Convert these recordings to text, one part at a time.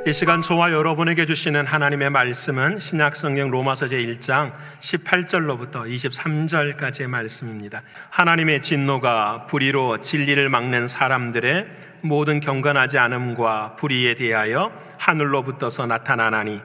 이 시간 저와 여러분에게 주시는 하나님의 말씀은 신약성경 로마서 제1장 18절로부터 23절까지의 말씀입니다. 하나님의 진노가 불의로 진리를 막는 사람들의 모든 경건하지 않음과 불의에 대하여 하늘로부터서 나타나나니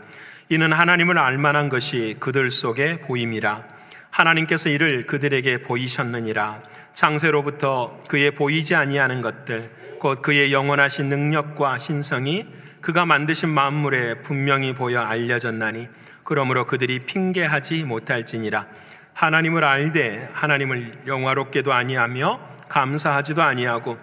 이는 하나님을 알만한 것이 그들 속에 보임이라. 하나님께서 이를 그들에게 보이셨느니라. 창세로부터 그의 보이지 아니하는 것들 곧 그의 영원하신 능력과 신성이 그가 만드신 만물에 분명히 보여 알려졌나니 그러므로 그들이 핑계하지 못할지니라. 하나님을 알되 하나님을 영화롭게도 아니하며 감사하지도 아니하고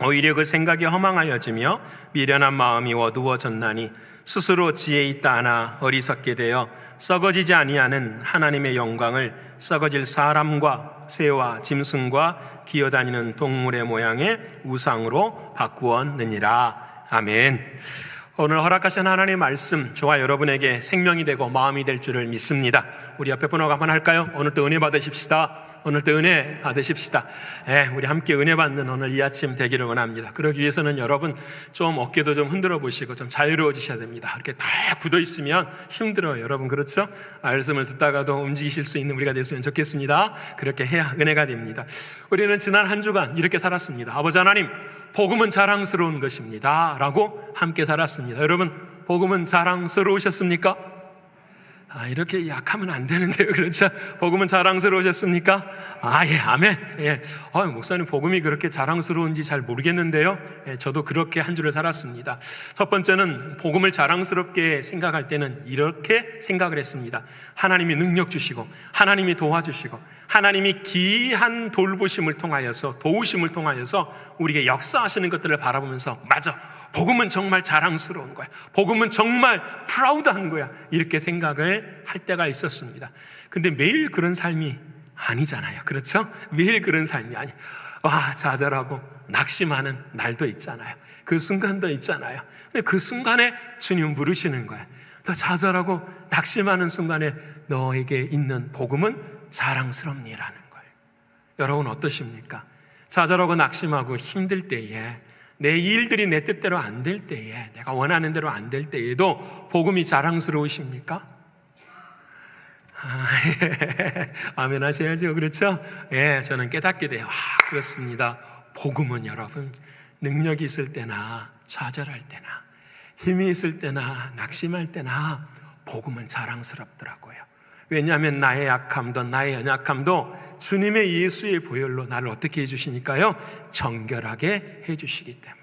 오히려 그 생각이 허망하여지며 미련한 마음이 어두워졌나니 스스로 지혜 있다 하나 어리석게 되어 썩어지지 아니하는 하나님의 영광을 썩어질 사람과 새와 짐승과 기어다니는 동물의 모양의 우상으로 바꾸었느니라. 아멘. 오늘 허락하신 하나님의 말씀 저와 여러분에게 생명이 되고 마음이 될 줄을 믿습니다. 우리 옆에 분하고 한번 할까요? 오늘도 은혜 받으십시다. 오늘도 은혜 받으십시다. 우리 함께 은혜 받는 오늘 이 아침 되기를 원합니다. 그러기 위해서는 여러분 좀 어깨도 좀 흔들어 보시고 좀 자유로워지셔야 됩니다. 이렇게 다 굳어 있으면 힘들어요. 여러분 그렇죠? 말씀을 듣다가도 움직이실 수 있는 우리가 됐으면 좋겠습니다. 그렇게 해야 은혜가 됩니다. 우리는 지난 한 주간 이렇게 살았습니다. 아버지 하나님, 복음은 자랑스러운 것입니다 라고 함께 살았습니다. 여러분 복음은 자랑스러우셨습니까? 이렇게 약하면 안 되는데요. 그렇죠? 복음은 자랑스러우셨습니까? 예, 아멘. 예. 목사님 복음이 그렇게 자랑스러운지 잘 모르겠는데요. 저도 그렇게 한 주를 살았습니다. 첫 번째는 복음을 자랑스럽게 생각할 때는 이렇게 생각을 했습니다. 하나님이 능력 주시고 하나님이 도와주시고 하나님이 귀한 돌보심을 통하여서 도우심을 통하여서 우리에게 역사하시는 것들을 바라보면서 맞아, 복음은 정말 자랑스러운 거야. 복음은 정말 프라우드한 거야. 이렇게 생각을 할 때가 있었습니다. 근데 매일 그런 삶이 아니잖아요. 그렇죠? 매일 그런 삶이 아니에요. 좌절하고 낙심하는 날도 있잖아요. 그 순간도 있잖아요. 근데 그 순간에 주님 부르시는 거야. 너 좌절하고 낙심하는 순간에 너에게 있는 복음은 자랑스럽니라는 거예요. 여러분 어떠십니까? 좌절하고 낙심하고 힘들 때에, 내 일들이 내 뜻대로 안 될 때에, 내가 원하는 대로 안 될 때에도 복음이 자랑스러우십니까? 아멘 하셔야죠. 그렇죠? 저는 깨닫게 돼요. 그렇습니다. 복음은 여러분 능력이 있을 때나 좌절할 때나 힘이 있을 때나 낙심할 때나 복음은 자랑스럽더라고요. 왜냐하면 나의 약함도 나의 연약함도 주님의 예수의 보혈로 나를 어떻게 해주시니까요? 정결하게 해주시기 때문에.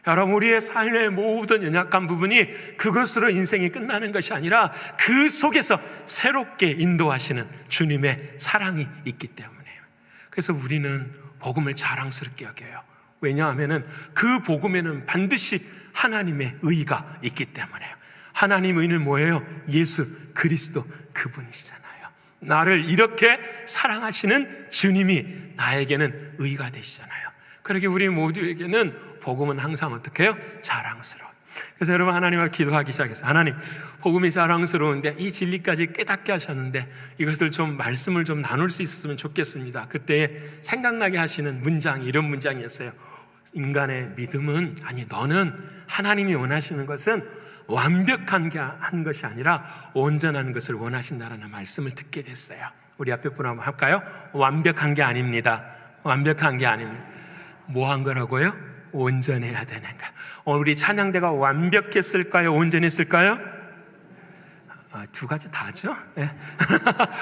여러분 우리의 삶의 모든 연약한 부분이 그것으로 인생이 끝나는 것이 아니라 그 속에서 새롭게 인도하시는 주님의 사랑이 있기 때문에요. 그래서 우리는 복음을 자랑스럽게 여겨요. 왜냐하면 그 복음에는 반드시 하나님의 의가 있기 때문에요. 하나님의 의는 뭐예요? 예수 그리스도 그분이시잖아요. 나를 이렇게 사랑하시는 주님이 나에게는 의가 되시잖아요. 그렇게 우리 모두에게는 복음은 항상 어떻게 해요? 자랑스러워. 그래서 여러분 하나님 앞에 기도하기 시작했어요. 하나님, 복음이 자랑스러운데 이 진리까지 깨닫게 하셨는데 이것을 좀 말씀을 좀 나눌 수 있었으면 좋겠습니다. 그때 생각나게 하시는 문장이 이런 문장이었어요. 인간의 믿음은, 너는 하나님이 원하시는 것은 완벽한 것이 아니라 온전한 것을 원하신다라는 말씀을 듣게 됐어요. 우리 앞에 분 한번 할까요? 완벽한 게 아닙니다. 완벽한 게 아닙니다. 뭐 한 거라고요? 온전해야 되는 거. 우리 찬양대가 완벽했을까요? 온전했을까요? 두 가지 다죠.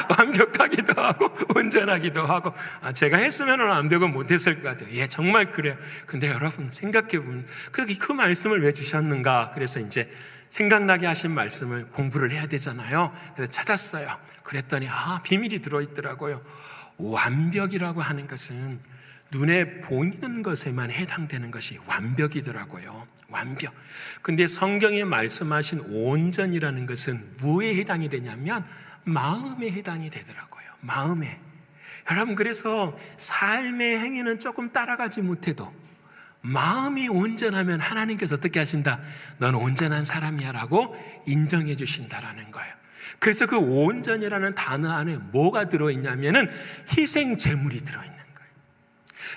완벽하기도 하고 온전하기도 하고. 제가 했으면 완벽은 못했을 것 같아요. 정말 그래요. 근데 여러분 생각해보면 그 말씀을 왜 주셨는가? 그래서 이제 생각나게 하신 말씀을 공부를 해야 되잖아요. 그래서 찾았어요. 그랬더니 비밀이 들어있더라고요. 완벽이라고 하는 것은 눈에 보이는 것에만 해당되는 것이 완벽이더라고요. 완벽. 근데 성경에 말씀하신 온전이라는 것은 뭐에 해당이 되냐면 마음에 해당이 되더라고요. 마음에. 여러분 그래서 삶의 행위는 조금 따라가지 못해도 마음이 온전하면 하나님께서 어떻게 하신다? 넌 온전한 사람이야 라고 인정해 주신다라는 거예요. 그래서 그 온전이라는 단어 안에 뭐가 들어있냐면은 희생 제물이 들어있는 거예요.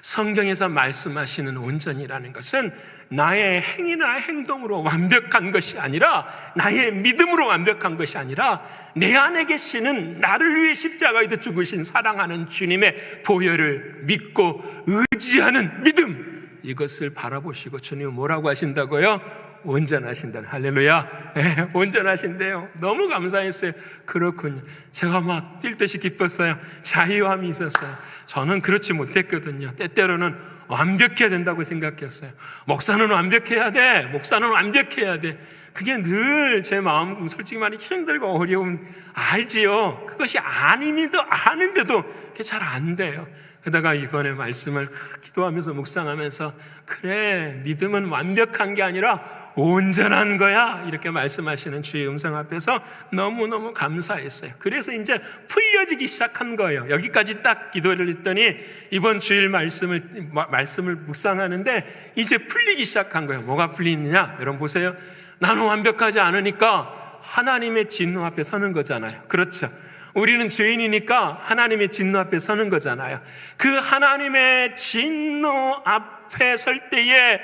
성경에서 말씀하시는 온전이라는 것은 나의 행위나 행동으로 완벽한 것이 아니라, 나의 믿음으로 완벽한 것이 아니라, 내 안에 계시는 나를 위해 십자가에 죽으신 사랑하는 주님의 보혈을 믿고 의지하는 믿음, 이것을 바라보시고 주님은 뭐라고 하신다고요? 온전하신다. 할렐루야. 네, 온전하신대요. 너무 감사했어요. 그렇군요. 제가 막 뛸 듯이 기뻤어요. 자유함이 있었어요. 저는 그렇지 못했거든요. 때때로는 완벽해야 된다고 생각했어요. 목사는 완벽해야 돼. 목사는 완벽해야 돼. 그게 늘 제 마음, 솔직히 말해 힘들고 어려움 알지요. 그것이 아는데도 그게 잘 안 돼요. 그러다가 이번에 말씀을 기도하면서 묵상하면서, 그래, 믿음은 완벽한 게 아니라 온전한 거야, 이렇게 말씀하시는 주의 음성 앞에서 너무너무 감사했어요. 그래서 이제 풀려지기 시작한 거예요. 여기까지 딱 기도를 했더니 이번 주일 말씀을 묵상하는데 이제 풀리기 시작한 거예요. 뭐가 풀리느냐? 여러분 보세요. 나는 완벽하지 않으니까 하나님의 진노 앞에 서는 거잖아요. 그렇죠? 우리는 죄인이니까 하나님의 진노 앞에 서는 거잖아요. 그 하나님의 진노 앞에 설 때에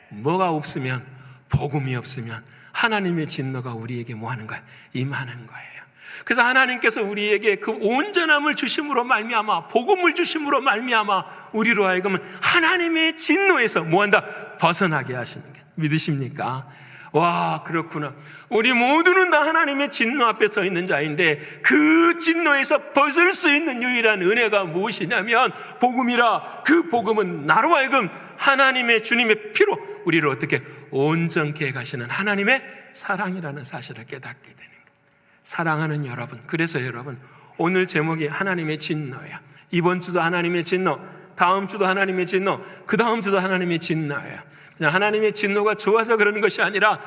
뭐가 없으면, 복음이 없으면 하나님의 진노가 우리에게 뭐 하는 거예요? 임하는 거예요. 그래서 하나님께서 우리에게 그 온전함을 주심으로 말미암아, 복음을 주심으로 말미암아 우리로 하여금 하나님의 진노에서 뭐 한다? 벗어나게 하시는 게, 믿으십니까? 와, 그렇구나. 우리 모두는 다 하나님의 진노 앞에 서 있는 자인데, 그 진노에서 벗을 수 있는 유일한 은혜가 무엇이냐면 복음이라. 그 복음은 나로 하여금 하나님의 주님의 피로 우리를 어떻게 온전케 해가시는 하나님의 사랑이라는 사실을 깨닫게 되는 거예요. 사랑하는 여러분, 그래서 여러분, 오늘 제목이 하나님의 진노예요. 이번 주도 하나님의 진노, 다음 주도 하나님의 진노, 그 다음 주도 하나님의 진노예요. 그냥 하나님의 진노가 좋아서 그러는 것이 아니라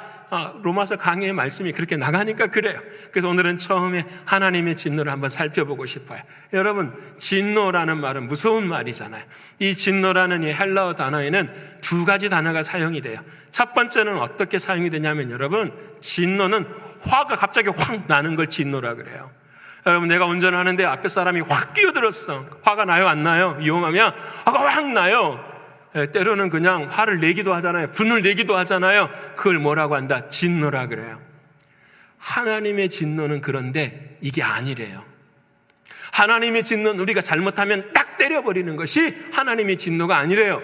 로마서 강해의 말씀이 그렇게 나가니까 그래요. 그래서 오늘은 처음에 하나님의 진노를 한번 살펴보고 싶어요. 여러분, 진노라는 말은 무서운 말이잖아요. 이 진노라는 이 헬라어 단어에는 두 가지 단어가 사용이 돼요. 첫 번째는 어떻게 사용이 되냐면, 여러분, 진노는 화가 갑자기 확 나는 걸 진노라 그래요. 여러분, 내가 운전을 하는데 앞에 사람이 확 끼어들었어. 화가 나요, 안 나요? 위험하면 화가 확 나요. 때로는 그냥 화를 내기도 하잖아요. 분을 내기도 하잖아요. 그걸 뭐라고 한다? 진노라 그래요. 하나님의 진노는 그런데 이게 아니래요. 하나님의 진노는 우리가 잘못하면 딱 때려버리는 것이 하나님의 진노가 아니래요.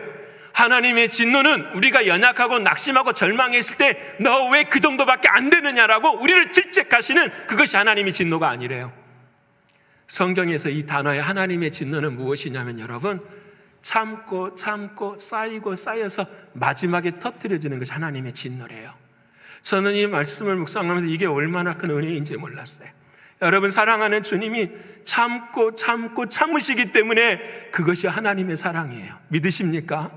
하나님의 진노는 우리가 연약하고 낙심하고 절망했을 때 너 왜 그 정도밖에 안 되느냐라고 우리를 질책하시는 그것이 하나님의 진노가 아니래요. 성경에서 이 단어의 하나님의 진노는 무엇이냐면, 여러분, 참고 쌓이고 쌓여서 마지막에 터뜨려지는 것이 하나님의 진노래요. 저는 이 말씀을 묵상하면서 이게 얼마나 큰 은혜인지 몰랐어요. 여러분, 사랑하는 주님이 참고 참으시기 때문에 그것이 하나님의 사랑이에요. 믿으십니까?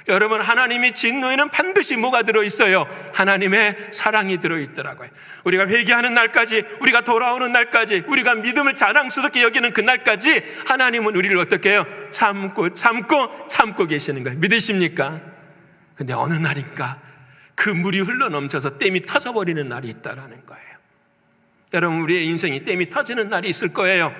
여러분, 하나님의 진노에는 반드시 뭐가 들어있어요? 하나님의 사랑이 들어있더라고요. 우리가 회개하는 날까지, 우리가 돌아오는 날까지, 우리가 믿음을 자랑스럽게 여기는 그날까지 하나님은 우리를 어떻게 해요? 참고 계시는 거예요. 믿으십니까? 근데 어느 날인가 그 물이 흘러넘쳐서 댐이 터져버리는 날이 있다라는 거예요. 여러분, 우리의 인생이 댐이 터지는 날이 있을 거예요.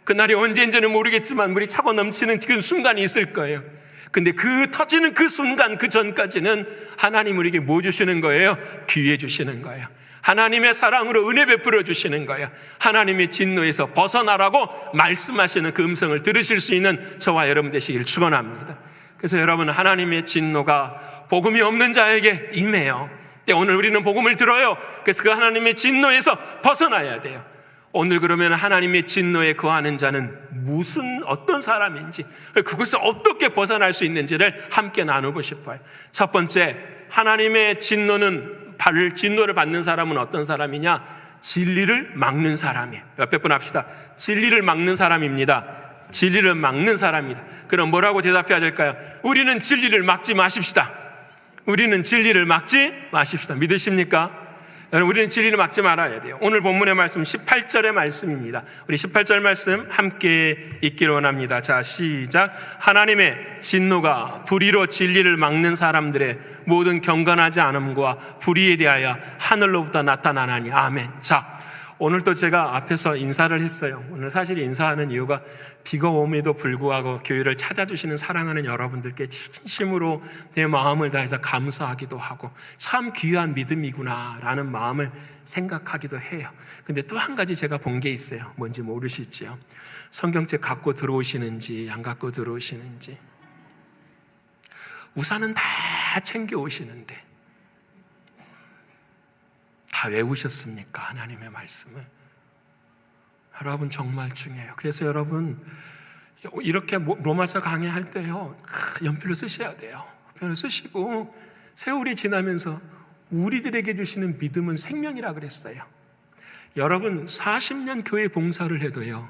그 날이 언제인지는 모르겠지만 물이 차고 넘치는 그 순간이 있을 거예요. 근데 그 터지는 그 순간, 그 전까지는 하나님 우리에게 뭐 주시는 거예요? 기회 주시는 거예요. 하나님의 사랑으로 은혜 베풀어 주시는 거예요. 하나님의 진노에서 벗어나라고 말씀하시는 그 음성을 들으실 수 있는 저와 여러분 되시길 축원합니다. 그래서 여러분, 하나님의 진노가 복음이 없는 자에게 임해요. 오늘 우리는 복음을 들어요. 그래서 그 하나님의 진노에서 벗어나야 돼요. 오늘 그러면 하나님의 진노에 거하는 자는 어떤 사람인지, 그것을 어떻게 벗어날 수 있는지를 함께 나누고 싶어요. 첫 번째, 하나님의 진노를 받는 사람은 어떤 사람이냐? 진리를 막는 사람이에요. 옆에 분 합시다. 진리를 막는 사람입니다. 진리를 막는 사람이다. 그럼 뭐라고 대답해야 될까요? 우리는 진리를 막지 마십시다. 우리는 진리를 막지 마십시다. 믿으십니까? 여러분, 우리는 진리를 막지 말아야 돼요. 오늘 본문의 말씀 18절의 말씀입니다. 우리 18절 말씀 함께 읽기를 원합니다. 자, 시작. 하나님의 진노가 불의로 진리를 막는 사람들의 모든 경건하지 않음과 불의에 대하여 하늘로부터 나타나나니. 아멘. 자, 오늘도 제가 앞에서 인사를 했어요. 오늘 사실 인사하는 이유가 비가 옴에도 불구하고 교회를 찾아주시는 사랑하는 여러분들께 진심으로 내 마음을 다해서 감사하기도 하고 참 귀한 믿음이구나 라는 마음을 생각하기도 해요. 근데 또 한 가지 제가 본 게 있어요. 뭔지 모르시죠? 성경책 갖고 들어오시는지 안 갖고 들어오시는지. 우산은 다 챙겨 오시는데 다 외우셨습니까? 하나님의 말씀을. 여러분 정말 중요해요. 그래서 여러분 이렇게 로마서 강의할 때요 연필로 쓰셔야 돼요. 연필로 쓰시고 세월이 지나면서 우리들에게 주시는 믿음은 생명이라 그랬어요. 여러분 40년 교회 봉사를 해도요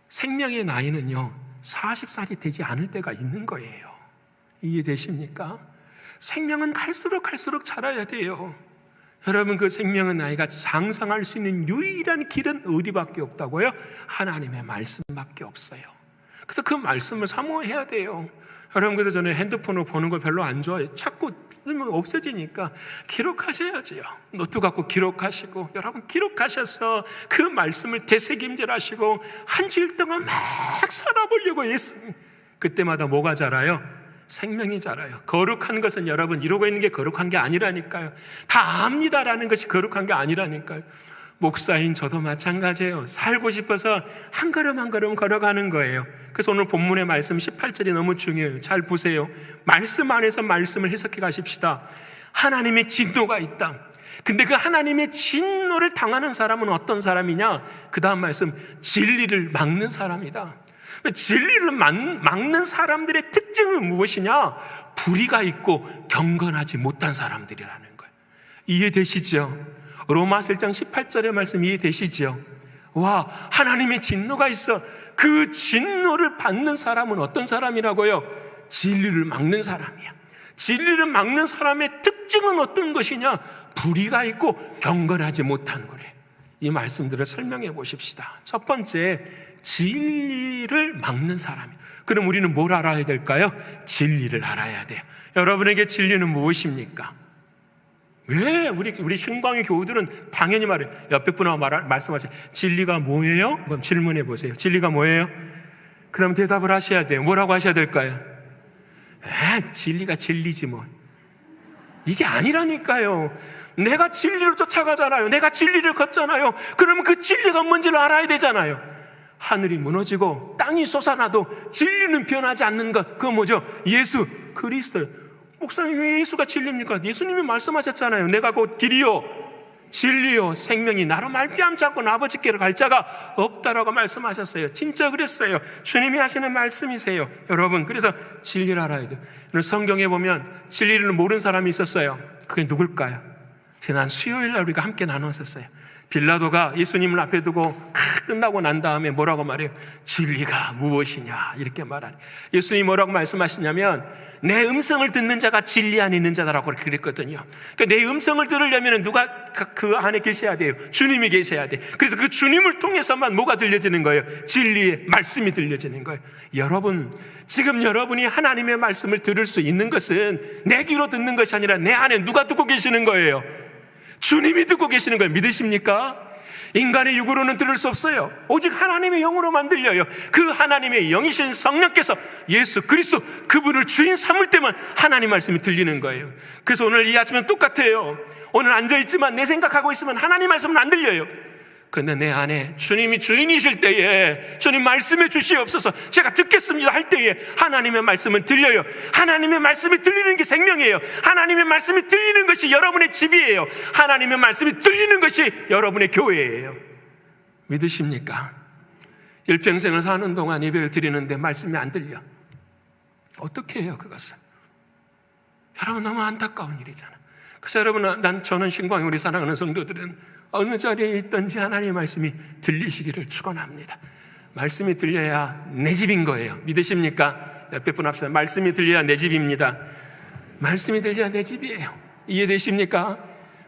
생명의 나이는요 40살이 되지 않을 때가 있는 거예요. 이해되십니까? 생명은 갈수록 자라야 돼요. 여러분 그 생명의 나이가 장성할 수 있는 유일한 길은 어디밖에 없다고요? 하나님의 말씀밖에 없어요. 그래서 그 말씀을 사모해야 돼요. 여러분 그래서 저는 핸드폰으로 보는 걸 별로 안 좋아해요. 자꾸 쓰면 없어지니까 기록하셔야지요. 노트 갖고 기록하시고 여러분 기록하셔서 그 말씀을 되새김질하시고 한 주일 동안 막 살아보려고 했습니다. 그때마다 뭐가 자라요? 생명이 자라요. 거룩한 것은 여러분 이러고 있는 게 거룩한 게 아니라니까요. 다 압니다라는 것이 거룩한 게 아니라니까요. 목사인 저도 마찬가지예요. 살고 싶어서 한 걸음 한 걸음 걸어가는 거예요. 그래서 오늘 본문의 말씀 18절이 너무 중요해요. 잘 보세요. 말씀 안에서 말씀을 해석해 가십시다. 하나님의 진노가 있다. 근데 그 하나님의 진노를 당하는 사람은 어떤 사람이냐? 그 다음 말씀 진리를 막는 사람이다. 진리를 막는 사람들의 특징은 무엇이냐? 불의가 있고 경건하지 못한 사람들이라는 거예요. 이해되시죠? 로마서 1장 18절의 말씀 이해되시죠? 와, 하나님의 진노가 있어. 그 진노를 받는 사람은 어떤 사람이라고요? 진리를 막는 사람이야. 진리를 막는 사람의 특징은 어떤 것이냐? 불의가 있고 경건하지 못한 거래. 이 말씀들을 설명해 보십시다. 첫 번째, 진리를 막는 사람이에요. 그럼 우리는 뭘 알아야 될까요? 진리를 알아야 돼요. 여러분에게 진리는 무엇입니까? 왜 우리 신광의 교우들은 당연히 말해요. 옆에 분하고 말씀하세요. 진리가 뭐예요? 그럼 질문해 보세요. 진리가 뭐예요? 그럼 대답을 하셔야 돼요. 뭐라고 하셔야 될까요? 진리가 진리지 뭐. 이게 아니라니까요. 내가 진리를 쫓아가잖아요. 내가 진리를 걷잖아요. 그러면 그 진리가 뭔지를 알아야 되잖아요. 하늘이 무너지고 땅이 솟아나도 진리는 변하지 않는 것, 그거 뭐죠? 예수 그리스도. 목사님 왜 예수가 진리입니까? 예수님이 말씀하셨잖아요. 내가 곧 길이요 진리요 생명이 나로 말미암지 않고는 아버지께로 갈 자가 없다라고 말씀하셨어요. 진짜 그랬어요. 주님이 하시는 말씀이세요. 여러분 그래서 진리를 알아야 돼요. 성경에 보면 진리를 모르는 사람이 있었어요. 그게 누굴까요? 지난 수요일 날 우리가 함께 나눴었어요. 빌라도가 예수님을 앞에 두고 끝나고 난 다음에 뭐라고 말해요? 진리가 무엇이냐 이렇게 말하니 예수님이 뭐라고 말씀하시냐면 내 음성을 듣는 자가 진리 안에 있는 자다라고 그랬거든요. 그러니까 내 음성을 들으려면 누가 그 안에 계셔야 돼요? 주님이 계셔야 돼요. 그래서 그 주님을 통해서만 뭐가 들려지는 거예요? 진리의 말씀이 들려지는 거예요. 여러분 지금 여러분이 하나님의 말씀을 들을 수 있는 것은 내 귀로 듣는 것이 아니라 내 안에 누가 듣고 계시는 거예요? 주님이 듣고 계시는 걸 믿으십니까? 인간의 육으로는 들을 수 없어요. 오직 하나님의 영으로만 들려요. 그 하나님의 영이신 성령께서 예수 그리스도 그분을 주인 삼을 때만 하나님 말씀이 들리는 거예요. 그래서 오늘 이 아침은 똑같아요. 오늘 앉아있지만 내 생각하고 있으면 하나님 말씀은 안 들려요. 근데 내 안에 주님이 주인이실 때에 주님 말씀해 주시옵소서 제가 듣겠습니다 할 때에 하나님의 말씀은 들려요. 하나님의 말씀이 들리는 게 생명이에요. 하나님의 말씀이 들리는 것이 여러분의 집이에요. 하나님의 말씀이 들리는 것이 여러분의 교회예요. 믿으십니까? 일평생을 사는 동안 예배를 드리는데 말씀이 안 들려. 어떻게 해요 그것을? 여러분 너무 안타까운 일이잖아요. 그래서 여러분 저는 신광이 우리 사랑하는 성도들은 어느 자리에 있든지 하나님의 말씀이 들리시기를 축원합니다. 말씀이 들려야 내 집인 거예요. 믿으십니까? 옆에 분 합시다. 말씀이 들려야 내 집입니다. 말씀이 들려야 내 집이에요. 이해되십니까?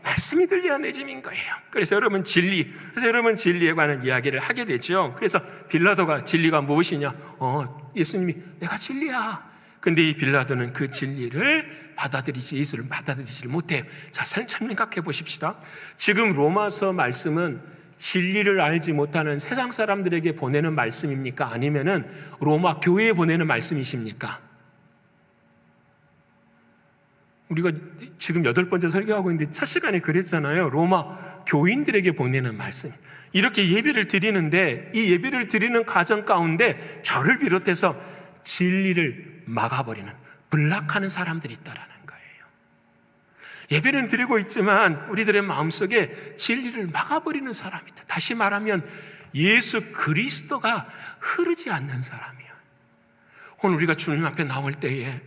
말씀이 들려야 내 집인 거예요. 그래서 여러분 진리에 관한 이야기를 하게 되죠. 그래서 빌라도가 진리가 무엇이냐? 예수님이 내가 진리야. 근데 이 빌라도는 그 진리를 예수를 받아들이지 못해요. 자, 생각해 보십시다. 지금 로마서 말씀은 진리를 알지 못하는 세상 사람들에게 보내는 말씀입니까? 아니면은 로마 교회에 보내는 말씀이십니까? 우리가 지금 8번째 설교하고 있는데 첫 시간에 그랬잖아요. 로마 교인들에게 보내는 말씀. 이렇게 예배를 드리는데 이 예배를 드리는 과정 가운데 저를 비롯해서 진리를 막아버리는, 블락하는 사람들이 있다라는 거예요. 예배는 드리고 있지만 우리들의 마음속에 진리를 막아버리는 사람이 있다. 다시 말하면 예수 그리스도가 흐르지 않는 사람이야. 오늘 우리가 주님 앞에 나올 때에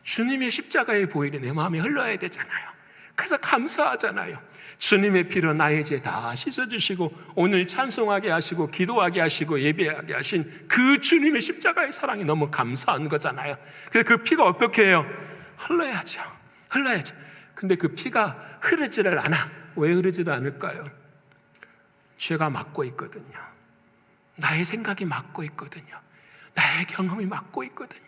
주님의 십자가의 보혈이 내 마음에 흘러야 되잖아요. 그래서 감사하잖아요. 주님의 피로 나의 죄 다 씻어주시고 오늘 찬송하게 하시고 기도하게 하시고 예배하게 하신 그 주님의 십자가의 사랑이 너무 감사한 거잖아요. 그래서 그 피가 어떻게 해요? 흘러야죠. 흘러야죠. 근데 그 피가 흐르지를 않아. 왜 흐르지도 않을까요? 죄가 막고 있거든요. 나의 생각이 막고 있거든요. 나의 경험이 막고 있거든요.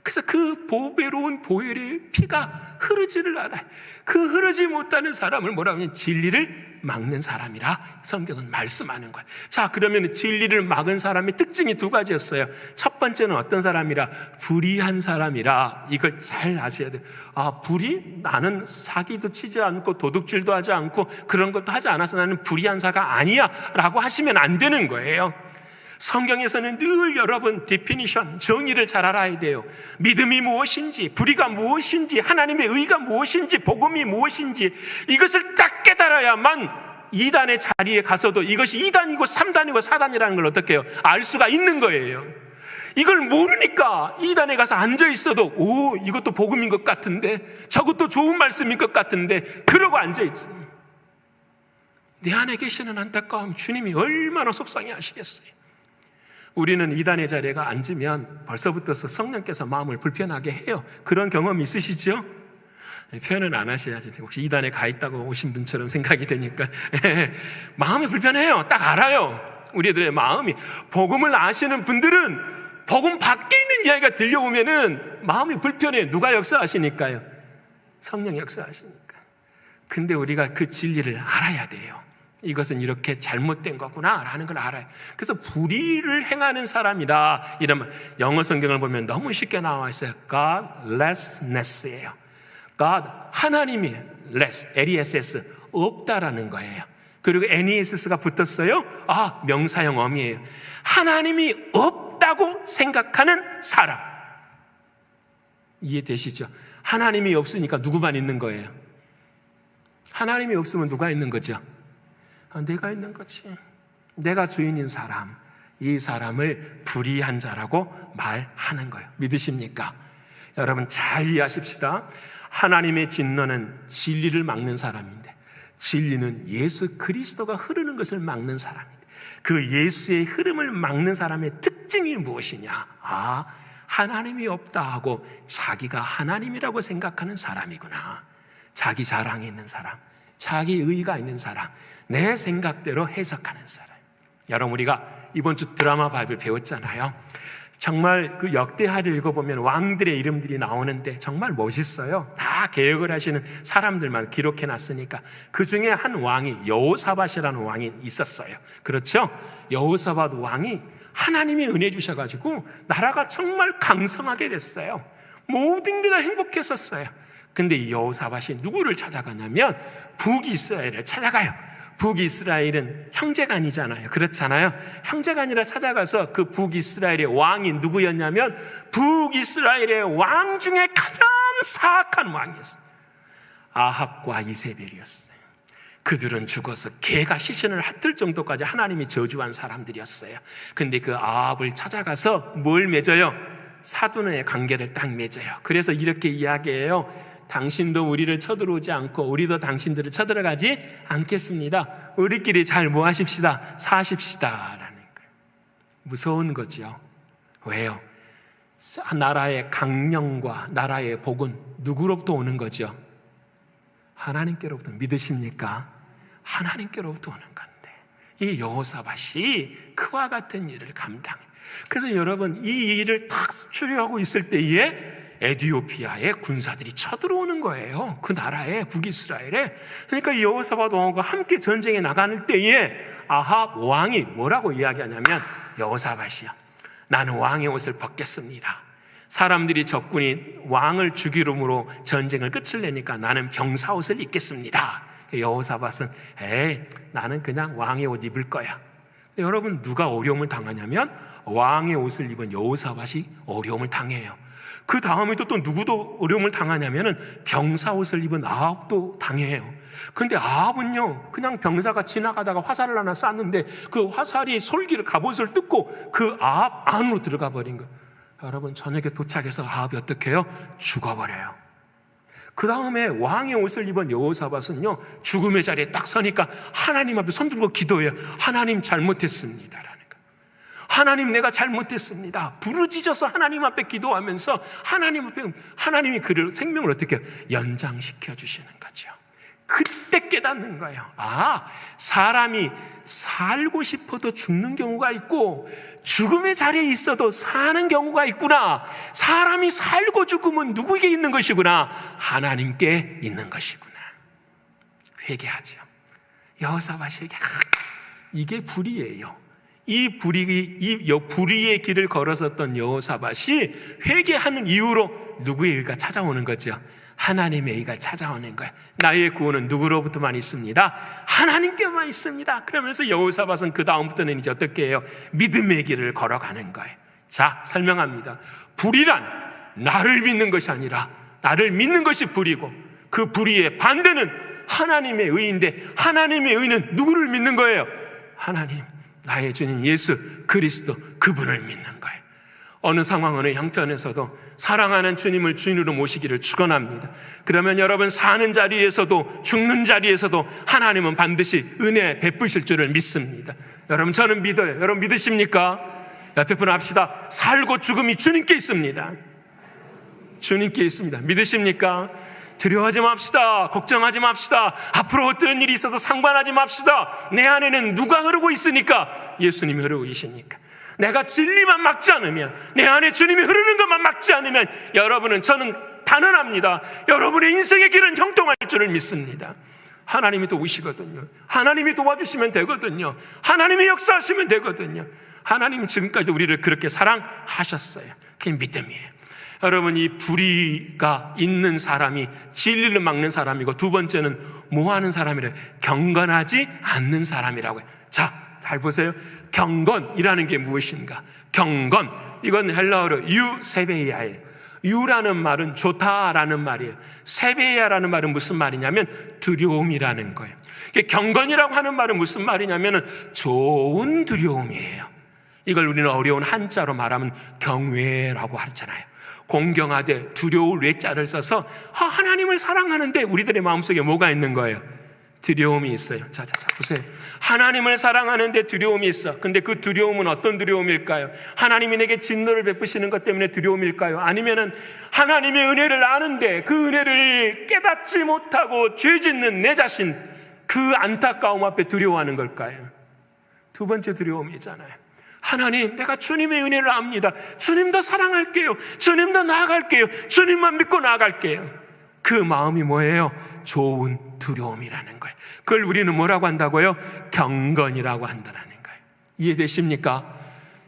그래서 그 보배로운 보혈의 피가 흐르지를 않아요. 그 흐르지 못하는 사람을 뭐라고 하냐면 진리를 막는 사람이라 성경은 말씀하는 거예요. 자, 그러면 진리를 막은 사람의 특징이 2가지였어요. 첫 번째는 어떤 사람이라? 불의한 사람이라. 이걸 잘 아셔야 돼요. 아, 불의? 나는 사기도 치지 않고 도둑질도 하지 않고 그런 것도 하지 않아서 나는 불의한 자가 아니야 라고 하시면 안 되는 거예요. 성경에서는 늘 여러분 디피니션, 정의를 잘 알아야 돼요. 믿음이 무엇인지, 불의가 무엇인지, 하나님의 의가 무엇인지, 복음이 무엇인지 이것을 딱 깨달아야만 2단의 자리에 가서도 이것이 2단이고 3단이고 4단이라는 걸 어떻게 해요? 알 수가 있는 거예요. 이걸 모르니까 2단에 가서 앉아 있어도 오, 이것도 복음인 것 같은데 저것도 좋은 말씀인 것 같은데 그러고 앉아 있지. 내 안에 계시는 안타까움 주님이 얼마나 속상해 하시겠어요. 우리는 2단의 자리에 앉으면 벌써부터 성령께서 마음을 불편하게 해요. 그런 경험 있으시죠? 표현은 안 하셔야지. 혹시 2단에 가 있다고 오신 분처럼 생각이 되니까 마음이 불편해요. 딱 알아요. 우리들의 마음이. 복음을 아시는 분들은 복음 밖에 있는 이야기가 들려오면은 마음이 불편해요. 누가 역사하시니까요? 성령 역사하시니까. 근데 우리가 그 진리를 알아야 돼요. 이것은 이렇게 잘못된 거구나 라는 걸 알아요. 그래서 불의를 행하는 사람이다 이러면 영어 성경을 보면 너무 쉽게 나와 있어요. Godlessness예요. God, 하나님이 less, L-E-S-S, 없다라는 거예요. 그리고 N-E-S-S가 붙었어요. 아, 명사형 어미예요. 하나님이 없다고 생각하는 사람. 이해되시죠? 하나님이 없으니까 누구만 있는 거예요? 하나님이 없으면 누가 있는 거죠? 내가 있는 거지. 내가 주인인 사람, 이 사람을 불의한 자라고 말하는 거예요. 믿으십니까? 여러분 잘 이해하십시다. 하나님의 진노는 진리를 막는 사람인데 진리는 예수 그리스도가 흐르는 것을 막는 사람인데 그 예수의 흐름을 막는 사람의 특징이 무엇이냐? 아, 하나님이 없다 하고 자기가 하나님이라고 생각하는 사람이구나. 자기 자랑이 있는 사람, 자기 의의가 있는 사람, 내 생각대로 해석하는 사람. 여러분 우리가 이번 주 드라마 바이블 배웠잖아요. 정말 그 역대하를 읽어보면 왕들의 이름들이 나오는데 정말 멋있어요. 다 개혁을 하시는 사람들만 기록해놨으니까. 그 중에 한 왕이 여호사밧이라는 왕이 있었어요. 그렇죠? 여호사밧 왕이 하나님이 은혜 주셔가지고 나라가 정말 강성하게 됐어요. 모든 게 다 행복했었어요. 근데 여호사밧이 누구를 찾아가냐면 북이스라엘을 찾아가요. 북이스라엘은 형제가 아니잖아요. 그렇잖아요. 형제가 아니라 찾아가서 그 북이스라엘의 왕이 누구였냐면 북이스라엘의 왕 중에 가장 사악한 왕이었어요. 아합과 이세벨이었어요. 그들은 죽어서 개가 시신을 핥을 정도까지 하나님이 저주한 사람들이었어요. 근데 그 아합을 찾아가서 뭘 맺어요? 사돈의 관계를 딱 맺어요. 그래서 이렇게 이야기해요. 당신도 우리를 쳐들어오지 않고 우리도 당신들을 쳐들어가지 않겠습니다. 우리끼리 잘 뭐 하십시다? 사십시다 라는 거예요. 무서운 거죠. 왜요? 나라의 강령과 나라의 복은 누구로부터 오는 거죠? 하나님께로부터. 믿으십니까? 하나님께로부터 오는 건데 이 여호사밧이 그와 같은 일을 감당해요. 그래서 여러분 이 일을 딱 추리하고 있을 때에 에디오피아의 군사들이 쳐들어오는 거예요. 그 나라에, 북이스라엘에. 그러니까 이 여호사밧 왕과 함께 전쟁에 나가는 때에 아합 왕이 뭐라고 이야기하냐면, 여호사밧이야, 나는 왕의 옷을 벗겠습니다. 사람들이 적군이 왕을 죽이름으로 전쟁을 끝을 내니까 나는 병사 옷을 입겠습니다. 여호사밧은 에이, 나는 그냥 왕의 옷 입을 거야. 여러분, 누가 어려움을 당하냐면 왕의 옷을 입은 여호사밧이 어려움을 당해요. 그 다음에도 또 누구도 어려움을 당하냐면은 병사 옷을 입은 아합도 당해요. 근데 아합은요, 그냥 병사가 지나가다가 화살을 하나 쐈는데 그 화살이 솔기를 갑옷을 뜯고 그 아합 안으로 들어가 버린 거예요. 여러분, 저녁에 도착해서 아합이 어떻게 해요? 죽어버려요. 그 다음에 왕의 옷을 입은 여호사밧은요, 죽음의 자리에 딱 서니까 하나님 앞에 손 들고 기도해요. 하나님, 잘못했습니다 라는 거. 하나님, 내가 잘못했습니다. 부르짖어서 하나님 앞에 기도하면서 하나님 앞에, 하나님이 그를 생명을 어떻게 해요? 연장시켜 주시는 거죠. 그때 깨닫는 거예요. 아, 사람이 살고 싶어도 죽는 경우가 있고 죽음의 자리에 있어도 사는 경우가 있구나. 사람이 살고 죽으면 누구에게 있는 것이구나? 하나님께 있는 것이구나. 회개하죠. 여호사밧에게 이게 불의예요. 이 불의의 길을 걸어섰던 여호사밧이 회개하는 이유로 누구의 의가 찾아오는 거죠? 하나님의 의가 찾아오는 거예요. 나의 구원은 누구로부터만 있습니다? 하나님께만 있습니다. 그러면서 여호사밧은 그 다음부터는 이제 어떻게 해요? 믿음의 길을 걸어가는 거예요. 자, 설명합니다. 불의란 나를 믿는 것이 아니라 나를 믿는 것이 불의고, 그 불의의 반대는 하나님의 의인데, 하나님의 의는 누구를 믿는 거예요? 하나님, 나의 주님 예수 그리스도, 그분을 믿는 거예요. 어느 상황, 어느 형편에서도 사랑하는 주님을 주인으로 모시기를 축원합니다. 그러면 여러분, 사는 자리에서도 죽는 자리에서도 하나님은 반드시 은혜 베푸실 줄을 믿습니다. 여러분, 저는 믿어요. 여러분 믿으십니까? 옆에 분 합시다. 살고 죽음이 주님께 있습니다. 주님께 있습니다. 믿으십니까? 두려워하지 맙시다. 걱정하지 맙시다. 앞으로 어떤 일이 있어도 상관하지 맙시다. 내 안에는 누가 흐르고 있으니까? 예수님이 흐르고 계시니까. 내가 진리만 막지 않으면, 내 안에 주님이 흐르는 것만 막지 않으면, 여러분은, 저는 단언합니다, 여러분의 인생의 길은 형통할 줄을 믿습니다. 하나님이 도우시거든요. 하나님이 도와주시면 되거든요. 하나님이 역사하시면 되거든요. 하나님은 지금까지 우리를 그렇게 사랑하셨어요. 그게 믿음이에요. 여러분, 이 불의가 있는 사람이 진리를 막는 사람이고, 두 번째는 뭐 하는 사람이래요? 경건하지 않는 사람이라고 해요. 자, 잘 보세요. 경건이라는 게 무엇인가? 경건, 이건 헬라어로 유세베이아예요. 유라는 말은 좋다라는 말이에요. 세베이아라는 말은 무슨 말이냐면 두려움이라는 거예요. 경건이라고 하는 말은 무슨 말이냐면 좋은 두려움이에요. 이걸 우리는 어려운 한자로 말하면 경외라고 하잖아요. 공경하되 두려울 외자를 써서 하나님을 사랑하는데 우리들의 마음속에 뭐가 있는 거예요? 두려움이 있어요. 자, 보세요. 하나님을 사랑하는데 두려움이 있어. 근데 그 두려움은 어떤 두려움일까요? 하나님이 내게 진노를 베푸시는 것 때문에 두려움일까요? 아니면은 하나님의 은혜를 아는데 그 은혜를 깨닫지 못하고 죄 짓는 내 자신, 그 안타까움 앞에 두려워하는 걸까요? 두 번째 두려움이잖아요. 하나님, 내가 주님의 은혜를 압니다. 주님 더 사랑할게요. 주님 더 나아갈게요. 주님만 믿고 나아갈게요. 그 마음이 뭐예요? 좋은 두려움이라는 거예요. 그걸 우리는 뭐라고 한다고요? 경건이라고 한다는 거예요. 이해되십니까?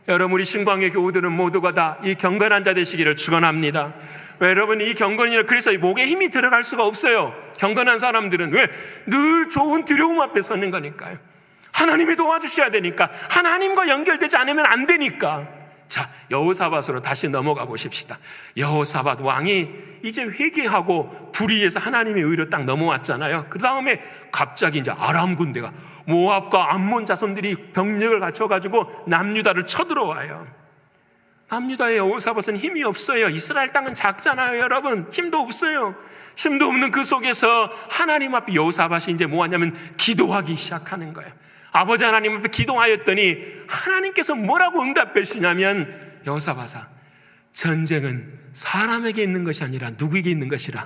여러분, 우리 신광의 교우들은 모두가 다 이 경건한 자 되시기를 축원합니다. 여러분, 이 경건이라 그래서 목에 힘이 들어갈 수가 없어요. 경건한 사람들은 왜? 늘 좋은 두려움 앞에 서는 거니까요. 하나님이 도와주셔야 되니까, 하나님과 연결되지 않으면 안 되니까. 자, 여호사밧으로 다시 넘어가 보십시다. 여호사밧 왕이 이제 회개하고 불의해서 하나님의 의로 딱 넘어왔잖아요. 그 다음에 갑자기 이제 아람 군대가, 모압과 암몬 자손들이 병력을 갖춰가지고 남유다를 쳐들어와요. 남유다의 여호사밧은 힘이 없어요. 이스라엘 땅은 작잖아요. 여러분, 힘도 없어요. 힘도 없는 그 속에서 하나님 앞에 여호사밧이 이제 뭐 하냐면 기도하기 시작하는 거예요. 아버지 하나님 앞에 기도하였더니 하나님께서 뭐라고 응답하시냐면, 여호사밧아, 전쟁은 사람에게 있는 것이 아니라 누구에게 있는 것이라?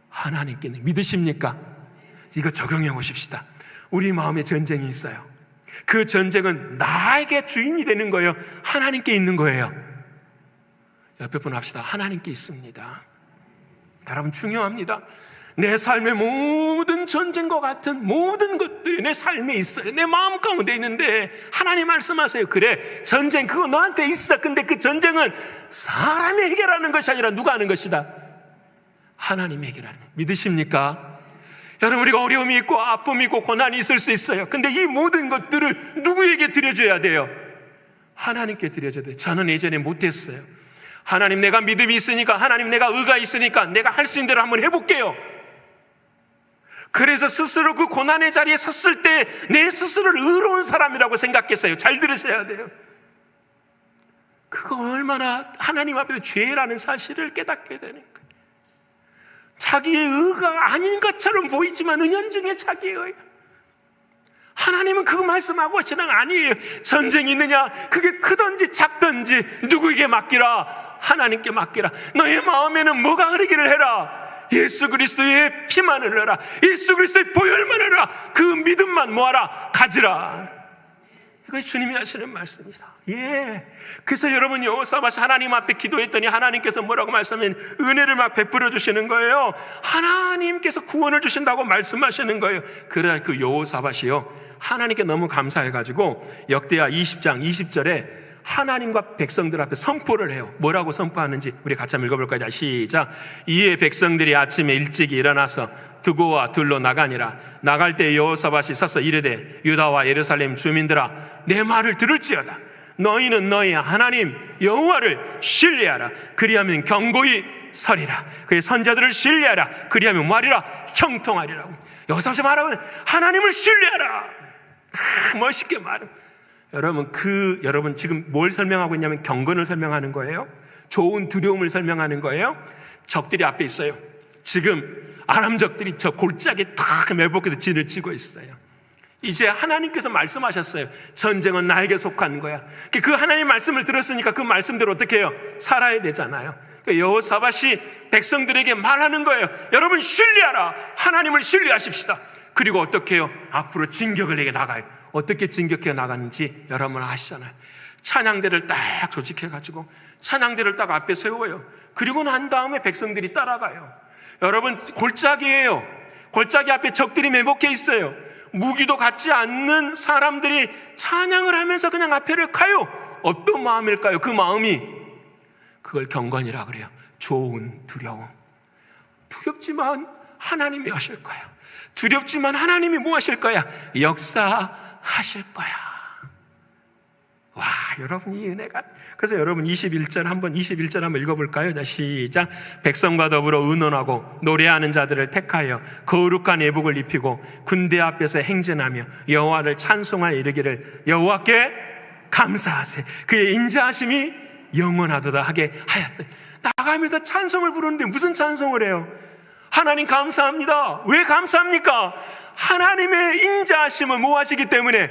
하나님께 있는. 믿으십니까? 이거 적용해 보십시다. 우리 마음에 전쟁이 있어요. 그 전쟁은 나에게 주인이 되는 거예요? 하나님께 있는 거예요? 옆에 분 합시다. 하나님께 있습니다. 여러분 중요합니다. 내 삶의 모든 전쟁과 같은 모든 것들이 내 삶에 있어요. 내 마음 가운데 있는데 하나님 말씀하세요. 그래, 전쟁 그거 너한테 있어. 근데 그 전쟁은 사람이 해결하는 것이 아니라 누가 하는 것이다? 하나님이 해결하는 것. 믿으십니까? 여러분, 우리가 어려움이 있고 아픔이 있고 고난이 있을 수 있어요. 근데 이 모든 것들을 누구에게 드려줘야 돼요? 하나님께 드려줘야 돼요. 저는 예전에 못했어요. 하나님, 내가 믿음이 있으니까, 하나님 내가 의가 있으니까 내가 할 수 있는 대로 한번 해볼게요. 그래서 스스로 그 고난의 자리에 섰을 때 내 스스로를 의로운 사람이라고 생각했어요. 잘 들으셔야 돼요. 그거 얼마나 하나님 앞에서 죄라는 사실을 깨닫게 되는 거예요. 자기의 의가 아닌 것처럼 보이지만 은연중에 자기의 의. 하나님은 그거 말씀하고 신앙 아니에요. 전쟁이 있느냐, 그게 크든지 작든지 누구에게 맡기라? 하나님께 맡기라. 너의 마음에는 뭐가 흐르기를 해라? 예수 그리스도의 피만 흘러라. 예수 그리스도의 보혈만 흘러라. 그 믿음만 모아라. 가지라. 이것이 주님이 하시는 말씀이다. 예. 그래서 여러분, 여호사밧이 하나님 앞에 기도했더니 하나님께서 뭐라고 말씀하면 은혜를 막 베풀어 주시는 거예요. 하나님께서 구원을 주신다고 말씀하시는 거예요. 그래, 그 여호사밧이요, 하나님께 너무 감사해가지고 역대하 20장 20절에 하나님과 백성들 앞에 선포를 해요. 뭐라고 선포하는지 우리 같이 한번 읽어볼까요? 시작. 이에 백성들이 아침에 일찍 일어나서 두고와 둘로 나가니라. 나갈 때 여호사밧이 서서 이르되 유다와 예루살렘 주민들아, 내 말을 들을지어다. 너희는 너희 하나님 여호와를 신뢰하라. 그리하면 견고히 서리라. 그의 선자들을 신뢰하라. 그리하면 말이라 형통하리라고. 여호사밧이 말하면 하나님을 신뢰하라. 멋있게 말해요. 여러분 지금 뭘 설명하고 있냐면 경건을 설명하는 거예요. 좋은 두려움을 설명하는 거예요. 적들이 앞에 있어요. 지금 아람 적들이 저 골짜기에 탁 매복해서 진을 치고 있어요. 이제 하나님께서 말씀하셨어요. 전쟁은 나에게 속한 거야. 그 하나님 말씀을 들었으니까 그 말씀대로 어떻게 해요? 살아야 되잖아요. 여호사밧이 백성들에게 말하는 거예요. 여러분 신뢰하라. 하나님을 신뢰하십시다. 그리고 어떻게 해요? 앞으로 진격을 내게 나가요. 어떻게 진격해 나가는지 여러분 아시잖아요. 찬양대를 딱 조직해가지고 찬양대를 딱 앞에 세워요. 그리고 난 다음에 백성들이 따라가요. 여러분, 골짜기예요. 골짜기 앞에 적들이 매복해 있어요. 무기도 갖지 않는 사람들이 찬양을 하면서 그냥 앞에를 가요. 어떤 마음일까요? 그 마음이, 그걸 경건이라 그래요. 좋은 두려움. 두렵지만 하나님이 하실 거야. 두렵지만 하나님이 뭐 하실 거야? 역사하실 거야. 와, 여러분, 이 은혜가. 그래서 여러분 21절 한번 읽어볼까요? 자, 시작. 백성과 더불어 의논하고 노래하는 자들을 택하여 거룩한 예복을 입히고 군대 앞에서 행진하며 여호와를 찬송하여 이르기를 여호와께 감사하세. 그의 인자하심이 영원하도다 하게 하였다. 나가면서 찬송을 부르는데 무슨 찬송을 해요? 하나님 감사합니다. 왜 감사합니까? 하나님의 인자하심은 뭐 하시기 때문에?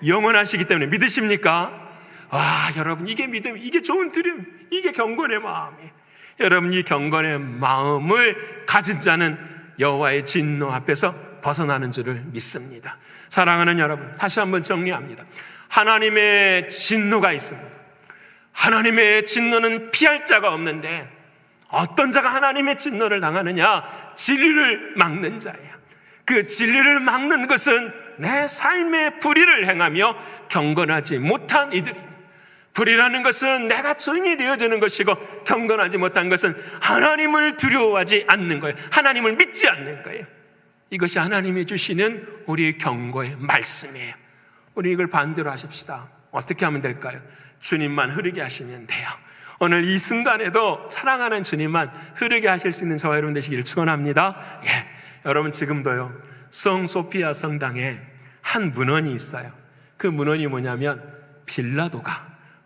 영원하시기 때문에. 믿으십니까? 와, 여러분, 이게 믿음, 이게 좋은 드림, 이게 경건의 마음이에요. 여러분, 이 경건의 마음을 가진 자는 여호와의 진노 앞에서 벗어나는 줄을 믿습니다. 사랑하는 여러분, 다시 한번 정리합니다. 하나님의 진노가 있습니다. 하나님의 진노는 피할 자가 없는데 어떤 자가 하나님의 진노를 당하느냐? 진리를 막는 자예요. 그 진리를 막는 것은 내 삶의 불의를 행하며 경건하지 못한 이들입니다. 불의라는 것은 내가 증인이 되어지는 것이고, 경건하지 못한 것은 하나님을 두려워하지 않는 거예요. 하나님을 믿지 않는 거예요. 이것이 하나님이 주시는 우리의 경고의 말씀이에요. 우리 이걸 반대로 하십시다. 어떻게 하면 될까요? 주님만 흐르게 하시면 돼요. 오늘 이 순간에도 사랑하는 주님만 흐르게 하실 수 있는 저와 여러분 되시기를 축원합니다. 예, 여러분 지금도요, 성 소피아 성당에 한 문헌이 있어요. 그 문헌이 뭐냐면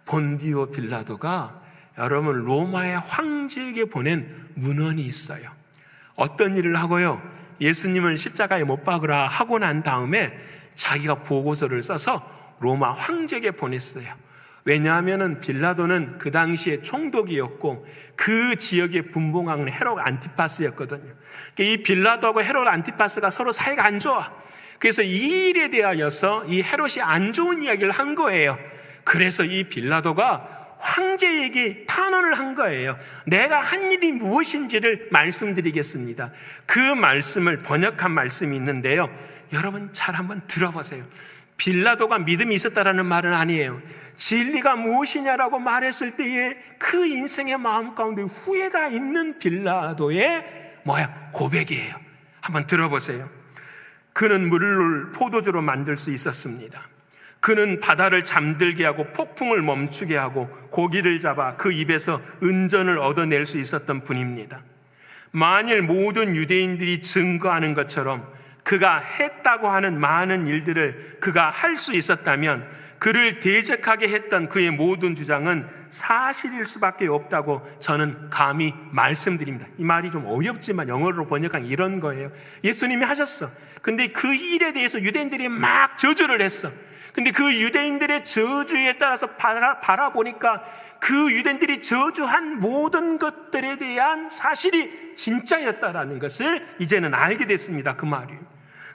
본디오 빌라도가 여러분 로마의 황제에게 보낸 문헌이 있어요. 어떤 일을 하고요, 예수님을 십자가에 못 박으라 하고 난 다음에 자기가 보고서를 써서 로마 황제에게 보냈어요. 왜냐하면 빌라도는 그 당시에 총독이었고 그 지역의 분봉왕은 헤롯 안티파스였거든요. 이 빌라도하고 헤롯 안티파스가 서로 사이가 안 좋아. 그래서 이 일에 대하여서 이 헤롯이 안 좋은 이야기를 한 거예요. 그래서 이 빌라도가 황제에게 탄원을 한 거예요. 내가 한 일이 무엇인지를 말씀드리겠습니다. 그 말씀을 번역한 말씀이 있는데요, 여러분 잘 한번 들어보세요. 빌라도가 믿음이 있었다라는 말은 아니에요. 진리가 무엇이냐라고 말했을 때에 그 인생의 마음 가운데 후회가 있는 빌라도의 고백이에요. 한번 들어보세요. 그는 물을 포도주로 만들 수 있었습니다. 그는 바다를 잠들게 하고 폭풍을 멈추게 하고 고기를 잡아 그 입에서 은전을 얻어낼 수 있었던 분입니다. 만일 모든 유대인들이 증거하는 것처럼 그가 했다고 하는 많은 일들을 그가 할 수 있었다면 그를 대적하게 했던 그의 모든 주장은 사실일 수밖에 없다고 저는 감히 말씀드립니다. 이 말이 좀 어렵지만 영어로 번역한 이런 거예요. 예수님이 하셨어. 근데 그 일에 대해서 유대인들이 막 저주를 했어. 근데 그 유대인들의 저주에 따라서 바라보니까 그 유대인들이 저주한 모든 것들에 대한 사실이 진짜였다라는 것을 이제는 알게 됐습니다. 그 말이.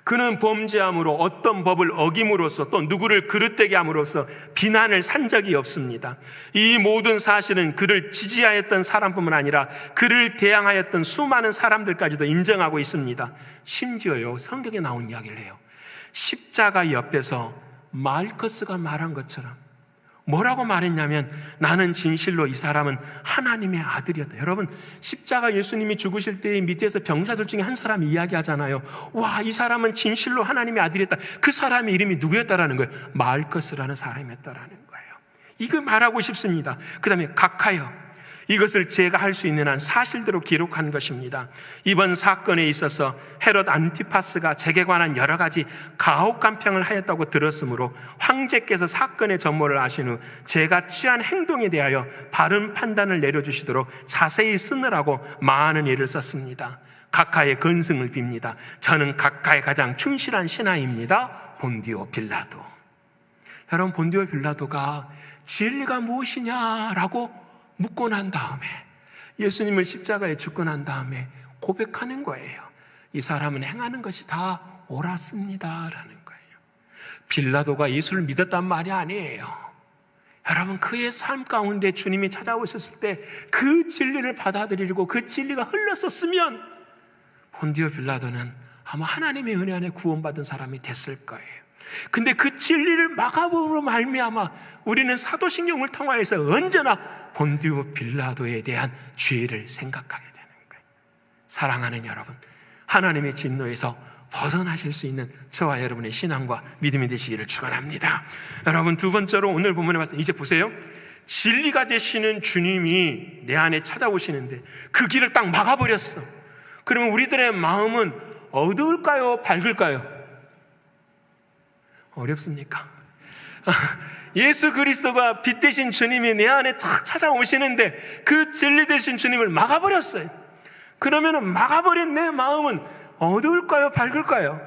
그는 범죄함으로 어떤 법을 어김으로써 또 누구를 그릇되게 함으로써 비난을 산 적이 없습니다. 이 모든 사실은 그를 지지하였던 사람뿐만 아니라 그를 대항하였던 수많은 사람들까지도 인정하고 있습니다. 심지어요, 성경에 나온 이야기를 해요. 십자가 옆에서 말커스가 말한 것처럼 뭐라고 말했냐면, 나는 진실로 이 사람은 하나님의 아들이었다. 여러분, 십자가 예수님이 죽으실 때 밑에서 병사들 중에 한 사람이 이야기하잖아요. 와, 이 사람은 진실로 하나님의 아들이었다. 그 사람의 이름이 누구였다라는 거예요? 말커스라는 사람이었다라는 거예요. 이거 말하고 싶습니다. 그 다음에 각하여, 이것을 제가 할 수 있는 한 사실대로 기록한 것입니다. 이번 사건에 있어서 헤롯 안티파스가 제게 관한 여러 가지 가혹간평을 하였다고 들었으므로 황제께서 사건의 전모를 아신 후 제가 취한 행동에 대하여 바른 판단을 내려주시도록 자세히 쓰느라고 많은 일을 썼습니다. 각하의 건승을 빕니다. 저는 각하의 가장 충실한 신하입니다. 본디오 빌라도. 여러분, 본디오 빌라도가 진리가 무엇이냐라고 묻고 난 다음에, 예수님을 십자가에 죽고 난 다음에 고백하는 거예요. 이 사람은 행하는 것이 다 옳았습니다라는 거예요. 빌라도가 예수를 믿었단 말이 아니에요. 여러분, 그의 삶 가운데 주님이 찾아오셨을 때 그 진리를 받아들이고 그 진리가 흘렀었으면 본디오 빌라도는 아마 하나님의 은혜 안에 구원받은 사람이 됐을 거예요. 근데 그 진리를 막아봄으로 말미암아 우리는 사도신경을 통하여서 언제나 본디오 빌라도에 대한 죄를 생각하게 되는 거예요. 사랑하는 여러분, 하나님의 진노에서 벗어나실 수 있는 저와 여러분의 신앙과 믿음이 되시기를 축원합니다. 여러분, 두 번째로 오늘 본문에 봤을 때 이제 보세요. 진리가 되시는 주님이 내 안에 찾아오시는데 그 길을 딱 막아버렸어. 그러면 우리들의 마음은 어두울까요? 밝을까요? 어렵습니까? 예수 그리스도가 빛 되신 주님이 내 안에 탁 찾아오시는데 그 진리 되신 주님을 막아버렸어요. 그러면 막아버린 내 마음은 어두울까요? 밝을까요?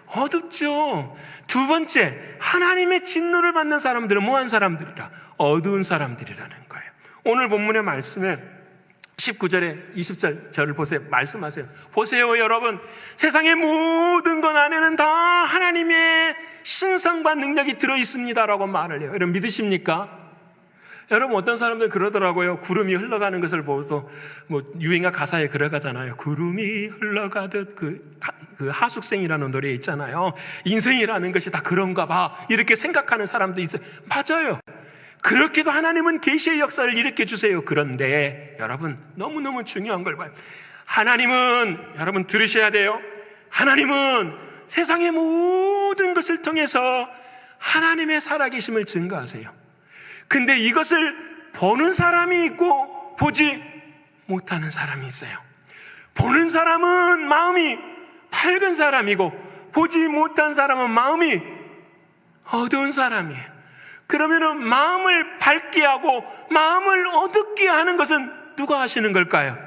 어둡죠. 두 번째, 하나님의 진노를 받는 사람들은 뭐한 사람들이라? 어두운 사람들이라는 거예요. 오늘 본문의 말씀에 19절에 20절을 보세요. 말씀하세요. 보세요, 여러분. 세상의 모든 것 안에는 다 하나님의 신성과 능력이 들어있습니다라고 말을 해요. 여러분, 믿으십니까? 여러분, 어떤 사람들 그러더라고요. 구름이 흘러가는 것을 보고서 유행가 가사에 그려가잖아요. 구름이 흘러가듯 그 하숙생이라는 노래 있잖아요. 인생이라는 것이 다 그런가 봐, 이렇게 생각하는 사람도 있어요. 맞아요. 그렇게도 하나님은 계시의 역사를 일으켜 주세요. 그런데 여러분, 너무너무 중요한 걸 봐요. 하나님은, 여러분 들으셔야 돼요. 하나님은 세상의 모든 것을 통해서 하나님의 살아계심을 증거하세요. 근데 이것을 보는 사람이 있고 보지 못하는 사람이 있어요. 보는 사람은 마음이 밝은 사람이고 보지 못한 사람은 마음이 어두운 사람이에요. 그러면은 마음을 밝게 하고 마음을 어둡게 하는 것은 누가 하시는 걸까요?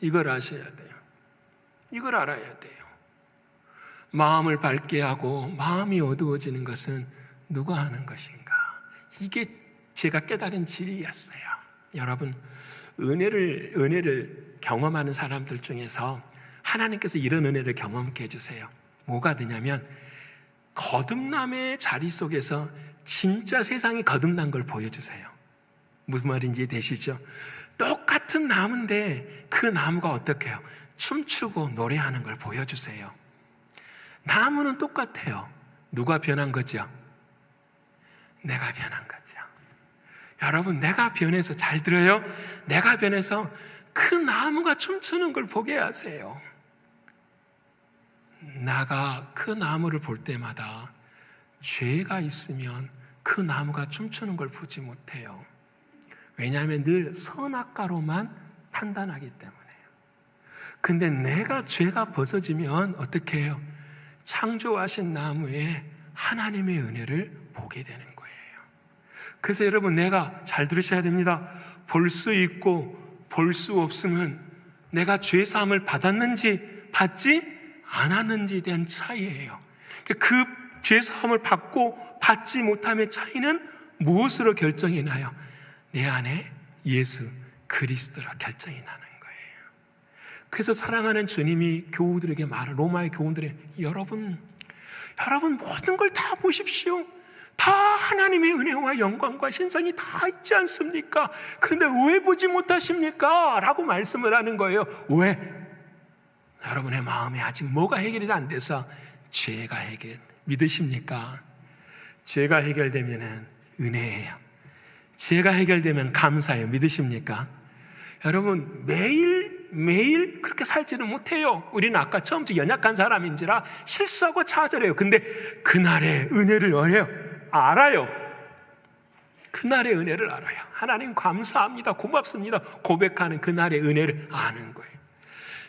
이걸 아셔야 돼요. 이걸 알아야 돼요. 마음을 밝게 하고 마음이 어두워지는 것은 누가 하는 것인가? 이게 제가 깨달은 진리였어요. 여러분, 은혜를 경험하는 사람들 중에서 하나님께서 이런 은혜를 경험케 해주세요. 뭐가 되냐면, 거듭남의 자리 속에서 진짜 세상이 거듭난 걸 보여주세요. 무슨 말인지 되시죠? 똑같은 나무인데 그 나무가 어떻게 해요? 춤추고 노래하는 걸 보여주세요. 나무는 똑같아요. 누가 변한 거죠? 내가 변한 거죠. 여러분, 내가 변해서, 잘 들어요? 내가 변해서 그 나무가 춤추는 걸 보게 하세요. 나가 그 나무를 볼 때마다 죄가 있으면 그 나무가 춤추는 걸 보지 못해요. 왜냐하면 늘 선악과로만 판단하기 때문에요. 근데 내가 죄가 벗어지면 어떻게 해요? 창조하신 나무에 하나님의 은혜를 보게 되는 거예요. 그래서 여러분, 내가 잘 들으셔야 됩니다. 볼 수 있고 볼 수 없으면 내가 죄 사함을 받았는지 받지 않았는지에 대한 차이예요. 그 죄 사함을 받고 받지 못함의 차이는 무엇으로 결정이 나요? 내 안에 예수 그리스도로 결정이 나는 거예요. 그래서 사랑하는 주님이 교우들에게 말을, 로마의 교우들에게, 여러분 모든 걸 다 보십시오. 다 하나님의 은혜와 영광과 신성이 다 있지 않습니까? 근데 왜 보지 못하십니까? 라고 말씀을 하는 거예요. 왜? 여러분의 마음에 아직 뭐가 해결이 안 돼서 죄가 믿으십니까? 죄가 해결되면 은혜예요. 죄가 해결되면 감사해요. 믿으십니까? 여러분, 매일 그렇게 살지는 못해요. 우리는 아까 처음부터 연약한 사람인지라 실수하고 좌절해요. 근데 그날의 은혜를 알아요. 그날의 은혜를 알아요. 하나님 감사합니다, 고맙습니다 고백하는 그날의 은혜를 아는 거예요.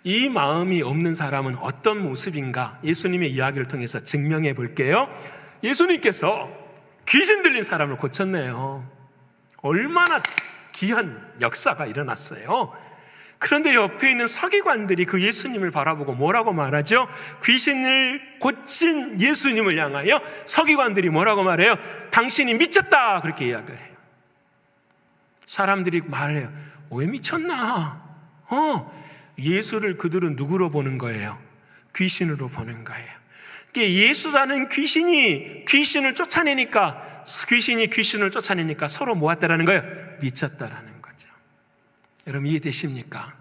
이 마음이 없는 사람은 어떤 모습인가? 예수님의 이야기를 통해서 증명해 볼게요. 예수님께서 귀신 들린 사람을 고쳤네요. 얼마나 귀한 역사가 일어났어요. 그런데 옆에 있는 서기관들이 그 예수님을 바라보고 뭐라고 말하죠? 귀신을 고친 예수님을 향하여 서기관들이 뭐라고 말해요? 당신이 미쳤다, 그렇게 이야기를 해요. 사람들이 말해요. 왜 미쳤나? 예수를 그들은 누구로 보는 거예요? 귀신으로 보는 거예요. 예수라는 귀신이 귀신을 쫓아내니까, 귀신이 귀신을 쫓아내니까 서로 뭐했다라는 거예요? 미쳤다라는 거죠. 여러분, 이해되십니까?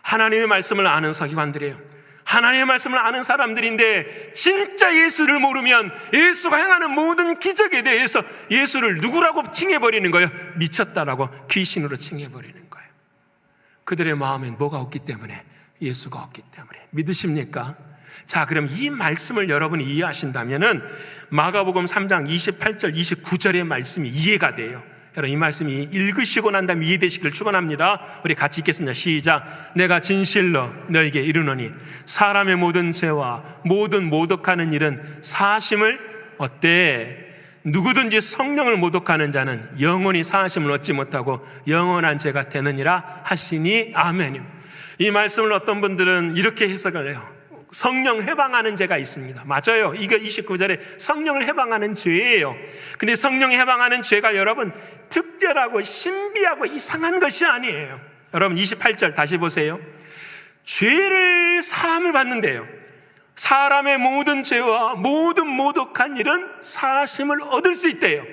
하나님의 말씀을 아는 서기관들이에요. 하나님의 말씀을 아는 사람들인데 진짜 예수를 모르면 예수가 행하는 모든 기적에 대해서 예수를 누구라고 칭해버리는 거예요? 미쳤다라고, 귀신으로 칭해버리는 거예요. 그들의 마음엔 뭐가 없기 때문에? 예수가 없기 때문에. 믿으십니까? 자, 그럼 이 말씀을 여러분이 이해하신다면은 마가복음 3장 28절 29절의 말씀이 이해가 돼요. 여러분, 이 말씀이 읽으시고 난 다음에 이해되시길 축원합니다. 우리 같이 읽겠습니다. 시작. 내가 진실로 너에게 이르노니 사람의 모든 죄와 모든 모독하는 일은 사심을 어때? 누구든지 성령을 모독하는 자는 영원히 사하심을 얻지 못하고 영원한 죄가 되느니라 하시니 아멘. 이 말씀을 어떤 분들은 이렇게 해석을 해요. 성령 해방하는 죄가 있습니다. 맞아요. 이거 29절에 성령을 해방하는 죄예요. 근데 성령 해방하는 죄가 여러분 특별하고 신비하고 이상한 것이 아니에요. 여러분 28절 다시 보세요. 죄를 사함을 받는데요, 사람의 모든 죄와 모든 모독한 일은 사심을 얻을 수 있대요.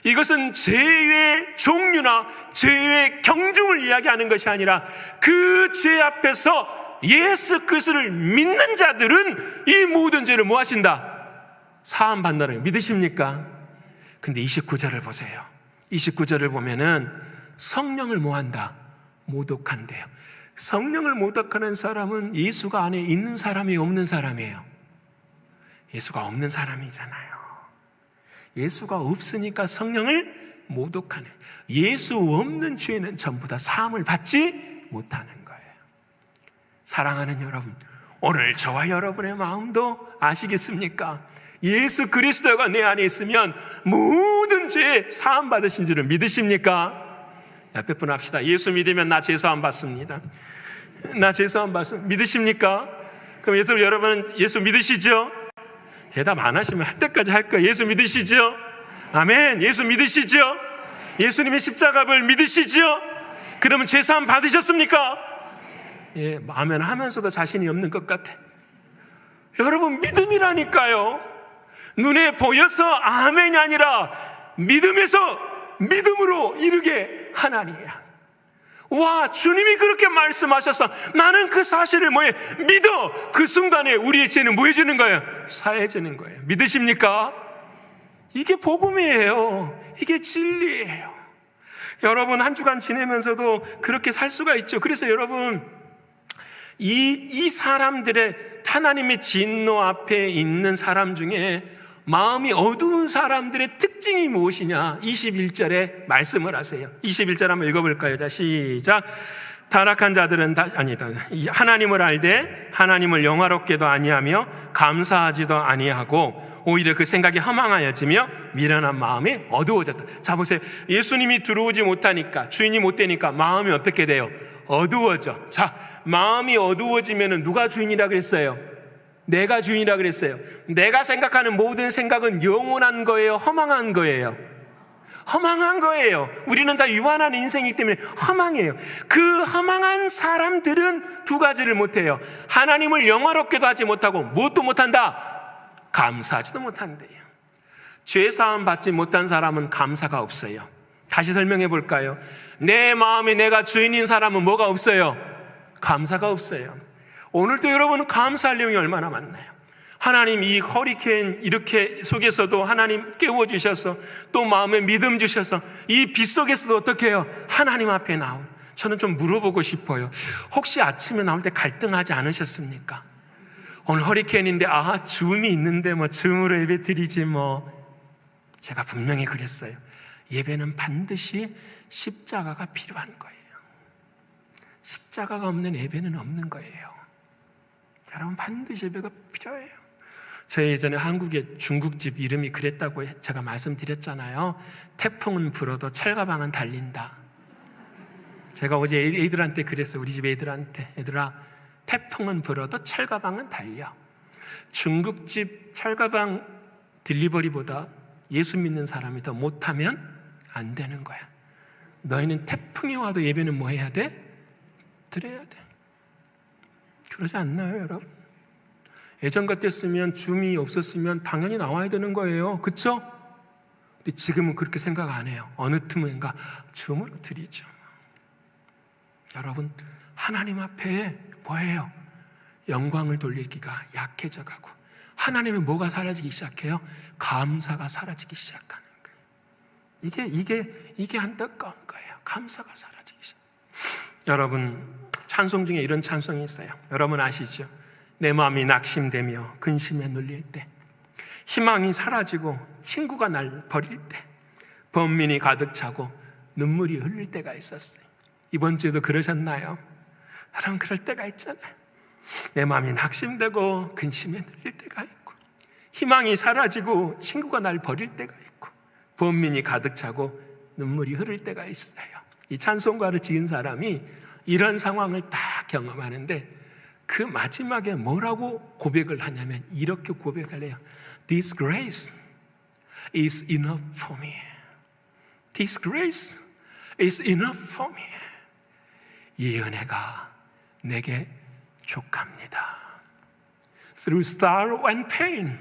이것은 죄의 종류나 죄의 경중을 이야기하는 것이 아니라 그 죄 앞에서 예수 그리스도를 믿는 자들은 이 모든 죄를 뭐 하신다? 사함 받는다는 거 믿으십니까? 근데 29절을 보세요. 29절을 보면은 성령을 뭐 한다? 모독한대요. 성령을 모독하는 사람은 예수가 안에 있는 사람이 없는 사람이에요. 예수가 없는 사람이잖아요. 예수가 없으니까 성령을 모독하네. 예수 없는 죄는 전부 다 사함을 받지 못하는 거예요. 사랑하는 여러분, 오늘 저와 여러분의 마음도 아시겠습니까? 예수 그리스도가 내 안에 있으면 모든 죄 사함 받으신 줄을 믿으십니까? 옆에 분 합시다. 예수 믿으면 나 죄 사함 받습니다. 나 죄 사함 받습니다. 믿으십니까? 그럼 여러분은 예수 믿으시죠? 대답 안 하시면 할 때까지 할 거예요. 예수 믿으시죠? 아멘. 예수 믿으시죠? 예수님의 십자가를 믿으시죠? 그러면 죄 사함 받으셨습니까? 예, 아멘 하면서도 자신이 없는 것 같아. 여러분, 믿음이라니까요. 눈에 보여서 아멘이 아니라 믿음에서 믿음으로 이르게 하나니야. 와, 주님이 그렇게 말씀하셔서 나는 그 사실을 믿어. 그 순간에 우리의 죄는 뭐 해주는 거예요? 사해지는 거예요. 믿으십니까? 이게 복음이에요. 이게 진리예요. 여러분, 한 주간 지내면서도 그렇게 살 수가 있죠. 그래서 여러분, 이 사람들의 하나님의 진노 앞에 있는 사람 중에 마음이 어두운 사람들의 특징이 무엇이냐? 21절에 말씀을 하세요. 21절 한번 읽어볼까요? 자, 시작. 타락한 자들은 하나님을 알되 하나님을 영화롭게도 아니하며 감사하지도 아니하고 오히려 그 생각이 허망하여지며 미련한 마음이 어두워졌다. 자, 보세요. 예수님이 들어오지 못하니까, 주인이 못 되니까 마음이 어떻게 돼요? 어두워져. 자, 마음이 어두워지면 누가 주인이라 그랬어요? 내가 주인이라 그랬어요. 내가 생각하는 모든 생각은 영원한 거예요? 허망한 거예요? 허망한 거예요. 우리는 다 유한한 인생이기 때문에 허망해요. 그 허망한 사람들은 두 가지를 못해요. 하나님을 영화롭게도 하지 못하고 무엇도 못한다? 감사하지도 못한대요. 죄사함 받지 못한 사람은 감사가 없어요. 다시 설명해 볼까요? 내 마음에 내가 주인인 사람은 뭐가 없어요? 감사가 없어요. 오늘도 여러분 감사할 내용이 얼마나 많나요? 하나님 이 허리케인 이렇게 속에서도 하나님 깨워주셔서 또 마음에 믿음 주셔서 이 빛 속에서도 어떻게 해요? 하나님 앞에 나온. 저는 좀 물어보고 싶어요. 혹시 아침에 나올 때 갈등하지 않으셨습니까? 오늘 허리케인인데 줌이 있는데 줌으로 예배 드리지 제가 분명히 그랬어요. 예배는 반드시 십자가가 필요한 거예요. 십자가가 없는 예배는 없는 거예요. 여러분, 반드시 예배가 필요해요. 저희 예전에 한국의 중국집 이름이 그랬다고 제가 말씀드렸잖아요. 태풍은 불어도 철가방은 달린다. 제가 어제 애들한테 그랬어요. 우리 집 애들한테. 얘들아, 태풍은 불어도 철가방은 달려. 중국집 철가방 딜리버리보다 예수 믿는 사람이 더 못하면 안 되는 거야. 너희는 태풍이 와도 예배는 뭐 해야 돼? 드려야 돼. 그러지 않나요, 여러분? 예전 같았으면 줌이 없었으면 당연히 나와야 되는 거예요. 그렇죠? 근데 지금은 그렇게 생각 안 해요. 어느 틈인가 줌으로 드리죠. 여러분, 하나님 앞에 뭐예요? 영광을 돌리기가 약해져 가고 하나님의 뭐가 사라지기 시작해요? 감사가 사라지기 시작하는 거예요. 이게 안타까운 거예요. 감사가 사라지기 시작. 여러분, 찬송 중에 이런 찬송이 있어요. 여러분 아시죠? 내 마음이 낙심되며 근심에 눌릴 때, 희망이 사라지고 친구가 날 버릴 때, 번민이 가득 차고 눈물이 흘릴 때가 있었어요. 이번 주에도 그러셨나요? 여러분, 그럴 때가 있잖아요. 내 마음이 낙심되고 근심에 눌릴 때가 있고, 희망이 사라지고 친구가 날 버릴 때가 있고, 번민이 가득 차고 눈물이 흐를 때가 있어요. 이 찬송가를 지은 사람이 이런 상황을 다 경험하는데 그 마지막에 뭐라고 고백을 하냐면 이렇게 고백을 해요. This grace is enough for me. This grace is enough for me. 이 은혜가 내게 족합니다. Through sorrow and pain,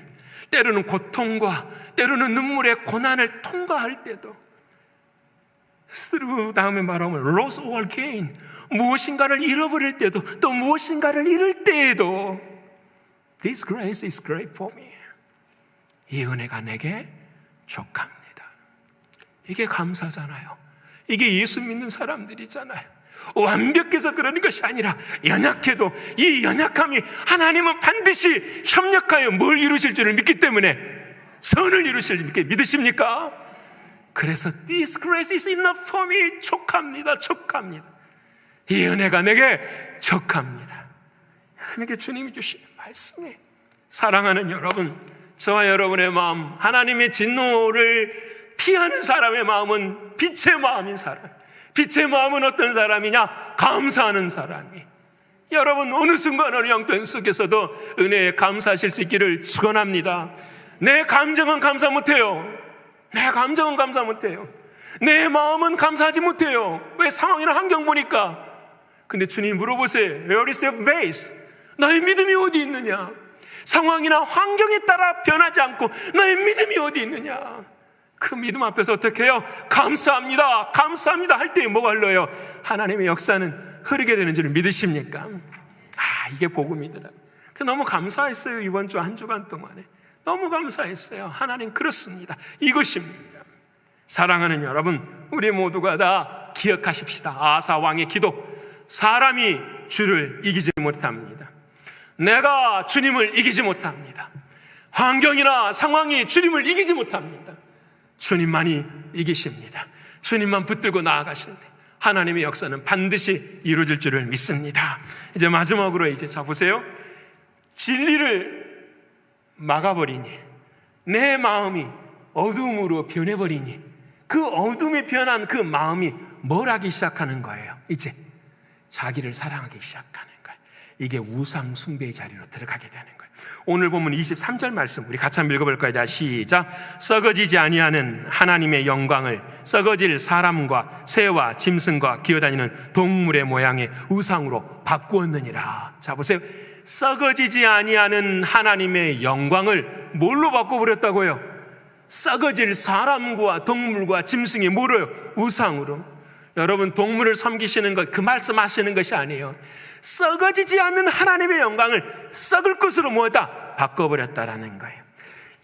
때로는 고통과 때로는 눈물의 고난을 통과할 때도, through 다음에 말하면 loss or gain, 무엇인가를 잃어버릴 때도 또 무엇인가를 잃을 때에도 This grace is great for me. 이 은혜가 내게 족합니다. 이게 감사잖아요. 이게 예수 믿는 사람들이잖아요. 완벽해서 그러는 것이 아니라 연약해도 이 연약함이 하나님은 반드시 협력하여 뭘 이루실 줄을 믿기 때문에 선을 이루실 줄 믿으십니까? 그래서 This grace is enough for me. 족합니다. 이 은혜가 내게 족합니다. 여러분에게 주님이 주신 말씀이, 사랑하는 여러분, 저와 여러분의 마음, 하나님의 진노를 피하는 사람의 마음은 빛의 마음인 사람. 빛의 마음은 어떤 사람이냐? 감사하는 사람이. 여러분, 어느 순간 어느 형편 속에서도 은혜에 감사하실 수 있기를 축원합니다. 내 감정은 감사 못해요. 내 마음은 감사하지 못해요. 왜? 상황이나 환경 보니까. 근데 주님 물어보세요. Where is your faith? 나의 믿음이 어디 있느냐? 상황이나 환경에 따라 변하지 않고 나의 믿음이 어디 있느냐? 그 믿음 앞에서 어떻게 해요? 감사합니다, 감사합니다 할 때 뭐가 흘러요? 하나님의 역사는 흐르게 되는 줄 믿으십니까? 이게 복음이더라고요. 너무 감사했어요. 이번 주 한 주간 동안에 너무 감사했어요. 하나님 그렇습니다. 이것입니다. 사랑하는 여러분, 우리 모두가 다 기억하십시다. 아사 왕의 기도. 사람이 주를 이기지 못합니다. 내가 주님을 이기지 못합니다. 환경이나 상황이 주님을 이기지 못합니다. 주님만이 이기십니다. 주님만 붙들고 나아가실 때 하나님의 역사는 반드시 이루어질 줄을 믿습니다. 이제 마지막으로 자 보세요. 진리를 막아버리니 내 마음이 어둠으로 변해버리니 그 어둠에 변한 그 마음이 뭘 하기 시작하는 거예요? 이제 자기를 사랑하기 시작하는 거예요. 이게 우상 숭배의 자리로 들어가게 되는 거예요. 오늘 본문 23절 말씀 우리 같이 한번 읽어볼까요? 자, 시작. 썩어지지 아니하는 하나님의 영광을 썩어질 사람과 새와 짐승과 기어다니는 동물의 모양의 우상으로 바꾸었느니라. 자 보세요. 썩어지지 아니하는 하나님의 영광을 뭘로 바꿔버렸다고요? 썩어질 사람과 동물과 짐승이 뭐로요? 우상으로. 여러분, 동물을 섬기시는 것, 그 말씀하시는 것이 아니에요. 썩어지지 않는 하나님의 영광을 썩을 것으로 뭐다? 바꿔버렸다라는 거예요.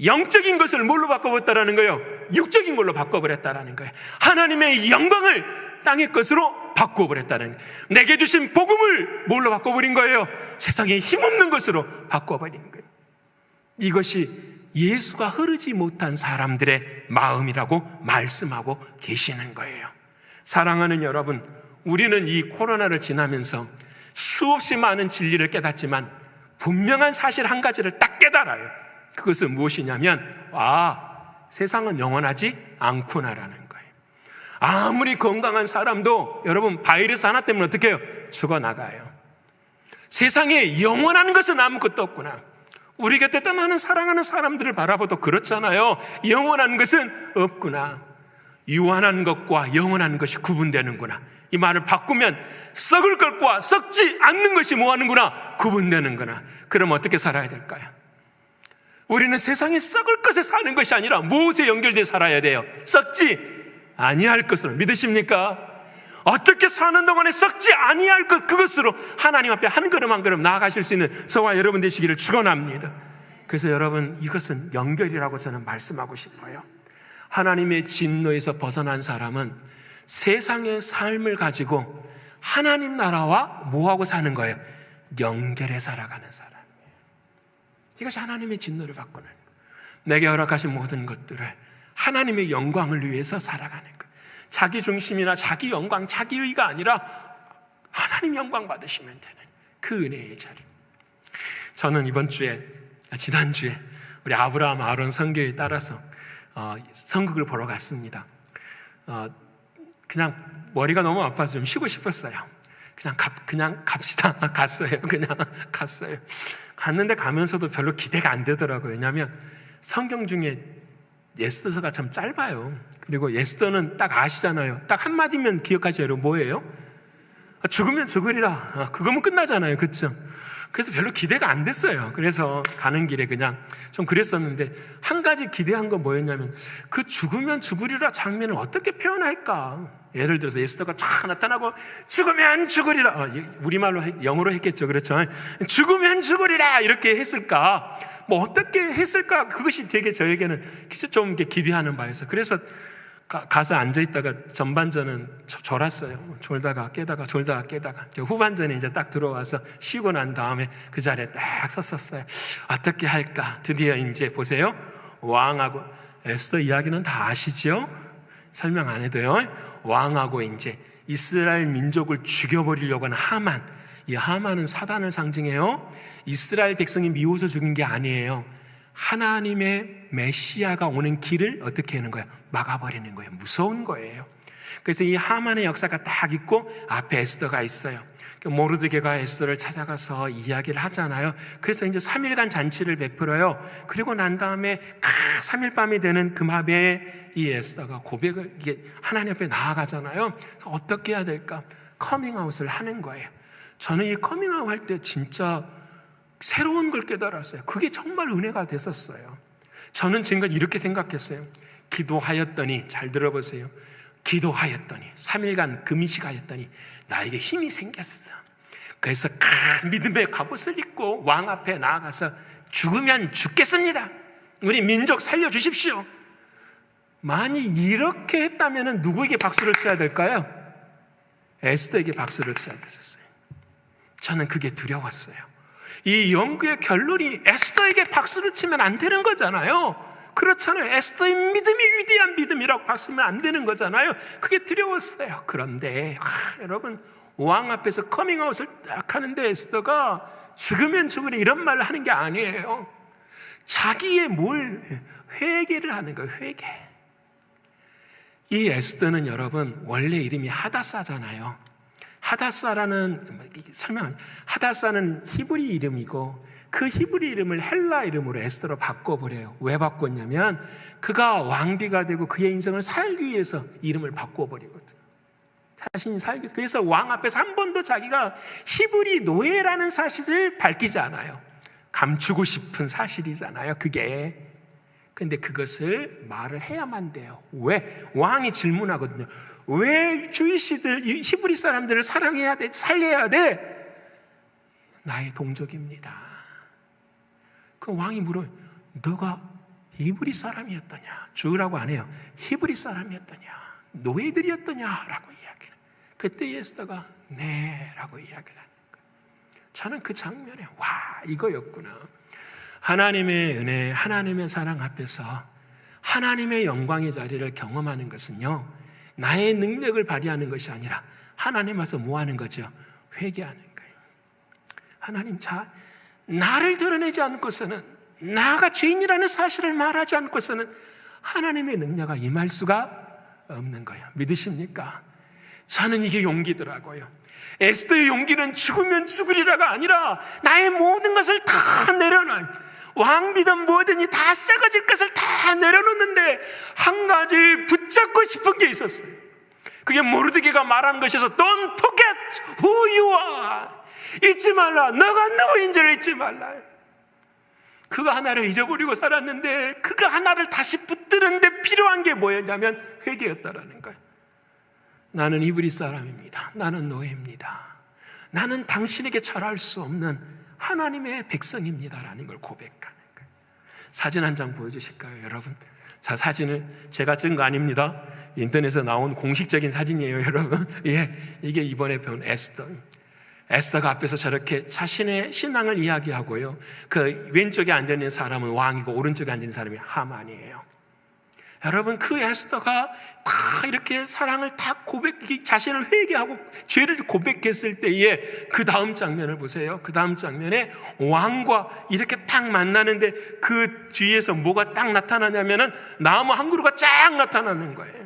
영적인 것을 뭘로 바꿔버렸다라는 거예요? 육적인 걸로 바꿔버렸다라는 거예요. 하나님의 영광을 땅의 것으로 바꿔버렸다는 거예요. 내게 주신 복음을 뭘로 바꿔버린 거예요? 세상에 힘없는 것으로 바꿔버린 거예요. 이것이 예수가 흐르지 못한 사람들의 마음이라고 말씀하고 계시는 거예요. 사랑하는 여러분, 우리는 이 코로나를 지나면서 수없이 많은 진리를 깨닫지만 분명한 사실 한 가지를 딱 깨달아요. 그것은 무엇이냐면 세상은 영원하지 않구나라는 거예요. 아무리 건강한 사람도 여러분 바이러스 하나 때문에 어떻게 해요? 죽어나가요. 세상에 영원한 것은 아무것도 없구나. 우리 곁에 떠나는 사랑하는 사람들을 바라봐도 그렇잖아요. 영원한 것은 없구나. 유한한 것과 영원한 것이 구분되는구나. 이 말을 바꾸면 썩을 것과 썩지 않는 것이 뭐하는구나? 구분되는구나. 그럼 어떻게 살아야 될까요? 우리는 세상에 썩을 것에 사는 것이 아니라 무엇에 연결되어 살아야 돼요? 썩지 아니할 것으로. 믿으십니까? 어떻게 사는 동안에 썩지 아니할 것, 그것으로 하나님 앞에 한 걸음 한 걸음 나아가실 수 있는 저와 여러분 되시기를 축원합니다. 그래서 여러분, 이것은 연결이라고 저는 말씀하고 싶어요. 하나님의 진노에서 벗어난 사람은 세상의 삶을 가지고 하나님 나라와 뭐하고 사는 거예요? 연결해 살아가는 사람이에요. 이것이 하나님의 진노를 바꾸는 거예요. 내게 허락하신 모든 것들을 하나님의 영광을 위해서 살아가는 거예요. 자기 중심이나 자기 영광, 자기의가 아니라 하나님 영광 받으시면 되는 그 은혜의 자리. 저는 지난주에 우리 아브라함 아론 선교에 따라서 선극을 보러 갔습니다. 그냥 머리가 너무 아파서 좀 쉬고 싶었어요. 그냥 갑시다. 갔어요. 그냥 갔어요. 갔는데 가면서도 별로 기대가 안 되더라고요. 왜냐하면 성경 중에 에스더서가 참 짧아요. 그리고 에스더는 딱 아시잖아요. 딱 한마디면 기억하죠. 여러분 뭐예요? 죽으면 죽으리라. 그거면 끝나잖아요. 그렇죠? 그래서 별로 기대가 안 됐어요. 그래서 가는 길에 그냥 좀 그랬었는데, 한 가지 기대한 건 뭐였냐면 그 죽으면 죽으리라 장면을 어떻게 표현할까. 예를 들어서 에스더가 쫙 나타나고 죽으면 죽으리라, 우리말로 영어로 했겠죠. 그렇죠? 죽으면 죽으리라 이렇게 했을까, 뭐 어떻게 했을까. 그것이 되게 저에게는 좀 이렇게 기대하는 바였어요. 그래서 가서 앉아있다가 전반전은 졸았어요. 졸다가 깨다가 졸다가 깨다가 후반전에 이제 딱 들어와서 쉬고 난 다음에 그 자리에 딱 섰었어요. 어떻게 할까. 드디어 이제 보세요. 왕하고, 에스더 이야기는 다 아시죠? 설명 안 해도요. 왕하고 이제 이스라엘 민족을 죽여버리려고 하는 하만. 이 하만은 사단을 상징해요. 이스라엘 백성이 미워서 죽인 게 아니에요. 하나님의 메시아가 오는 길을 어떻게 하는 거예요? 막아버리는 거예요. 무서운 거예요. 그래서 이 하만의 역사가 딱 있고 앞에 에스더가 있어요. 모르드게가 에스더를 찾아가서 이야기를 하잖아요. 그래서 이제 3일간 잔치를 베풀어요. 그리고 난 다음에 3일 밤이 되는 금합에 이 에스더가 고백을, 이게 하나님 앞에 나아가잖아요. 어떻게 해야 될까? 커밍아웃을 하는 거예요. 저는 이 커밍아웃 할 때 진짜 새로운 걸 깨달았어요. 그게 정말 은혜가 됐었어요. 저는 지금까지 이렇게 생각했어요. 기도하였더니, 잘 들어보세요. 기도하였더니 3일간 금식하였더니 나에게 힘이 생겼어. 그래서 큰 믿음의 갑옷을 입고 왕 앞에 나아가서 죽으면 죽겠습니다. 우리 민족 살려주십시오. 만약 이렇게 했다면 누구에게 박수를 쳐야 될까요? 에스더에게 박수를 쳐야 됐었어요. 저는 그게 두려웠어요. 이 연구의 결론이 에스더에게 박수를 치면 안 되는 거잖아요. 그렇잖아요. 에스더의 믿음이 위대한 믿음이라고 박수면 안 되는 거잖아요. 그게 두려웠어요. 그런데 여러분, 왕 앞에서 커밍아웃을 딱 하는데 에스더가 죽으면 죽으리 이런 말을 하는 게 아니에요. 자기의 회개를 하는 거예요. 회개. 이 에스더는 여러분 원래 이름이 하다사잖아요. 하다사는 히브리 이름이고 그 히브리 이름을 헬라 이름으로 에스더로 바꿔버려요. 왜 바꿨냐면 그가 왕비가 되고 그의 인생을 살기 위해서 이름을 바꿔버리거든요. 자신이 살기. 그래서 왕 앞에서 한 번도 자기가 히브리 노예라는 사실을 밝히지 않아요. 감추고 싶은 사실이잖아요, 그게. 근데 그것을 말을 해야만 돼요. 왜? 왕이 질문하거든요. 왜 주이시들, 히브리 사람들을 사랑해야 돼? 살려야 돼? 나의 동족입니다. 그 왕이 물어요. 너가 히브리 사람이었더냐? 주라고 안 해요. 히브리 사람이었더냐? 노예들이었더냐? 라고 이야기를. 그때 에스더가 네 라고 이야기를 하는 거예요. 저는 그 장면에 와, 이거였구나. 하나님의 은혜, 하나님의 사랑 앞에서 하나님의 영광의 자리를 경험하는 것은요, 나의 능력을 발휘하는 것이 아니라 하나님 앞에서 뭐 하는 거죠? 회개하는 거예요. 하나님, 나를 드러내지 않고서는, 나가 죄인이라는 사실을 말하지 않고서는 하나님의 능력이 임할 수가 없는 거예요. 믿으십니까? 저는 이게 용기더라고요. 에스더의 용기는 죽으면 죽으리라가 아니라 나의 모든 것을 다 내려놔. 왕비든 뭐든지 다 썩어질 것을 다 내려놓는데 한 가지 붙잡고 싶은 게 있었어요. 그게 모르드게가 말한 것이어서 Don't forget who you are. 잊지 말라. 너가 누구인지를 잊지 말라. 그거 하나를 잊어버리고 살았는데 그거 하나를 다시 붙드는데 필요한 게 뭐였냐면 회개였다라는 거예요. 나는 히브리 사람입니다. 나는 노예입니다. 나는 당신에게 절할 수 없는 하나님의 백성입니다라는 걸 고백하는 거예요. 사진 한 장 보여주실까요, 여러분? 자, 사진을 제가 찍은 거 아닙니다. 인터넷에 나온 공식적인 사진이에요, 여러분. 예, 이게 이번에 배운 에스더가 앞에서 저렇게 자신의 신앙을 이야기하고요. 그 왼쪽에 앉아있는 사람은 왕이고 오른쪽에 앉은 사람이 하만이에요. 여러분, 그 에스더가 다 이렇게 사랑을 다 자신을 회개하고 죄를 고백했을 때에 그 다음 장면을 보세요. 그 다음 장면에 왕과 이렇게 딱 만나는데 그 뒤에서 뭐가 딱 나타나냐면은 나무 한 그루가 쫙 나타나는 거예요.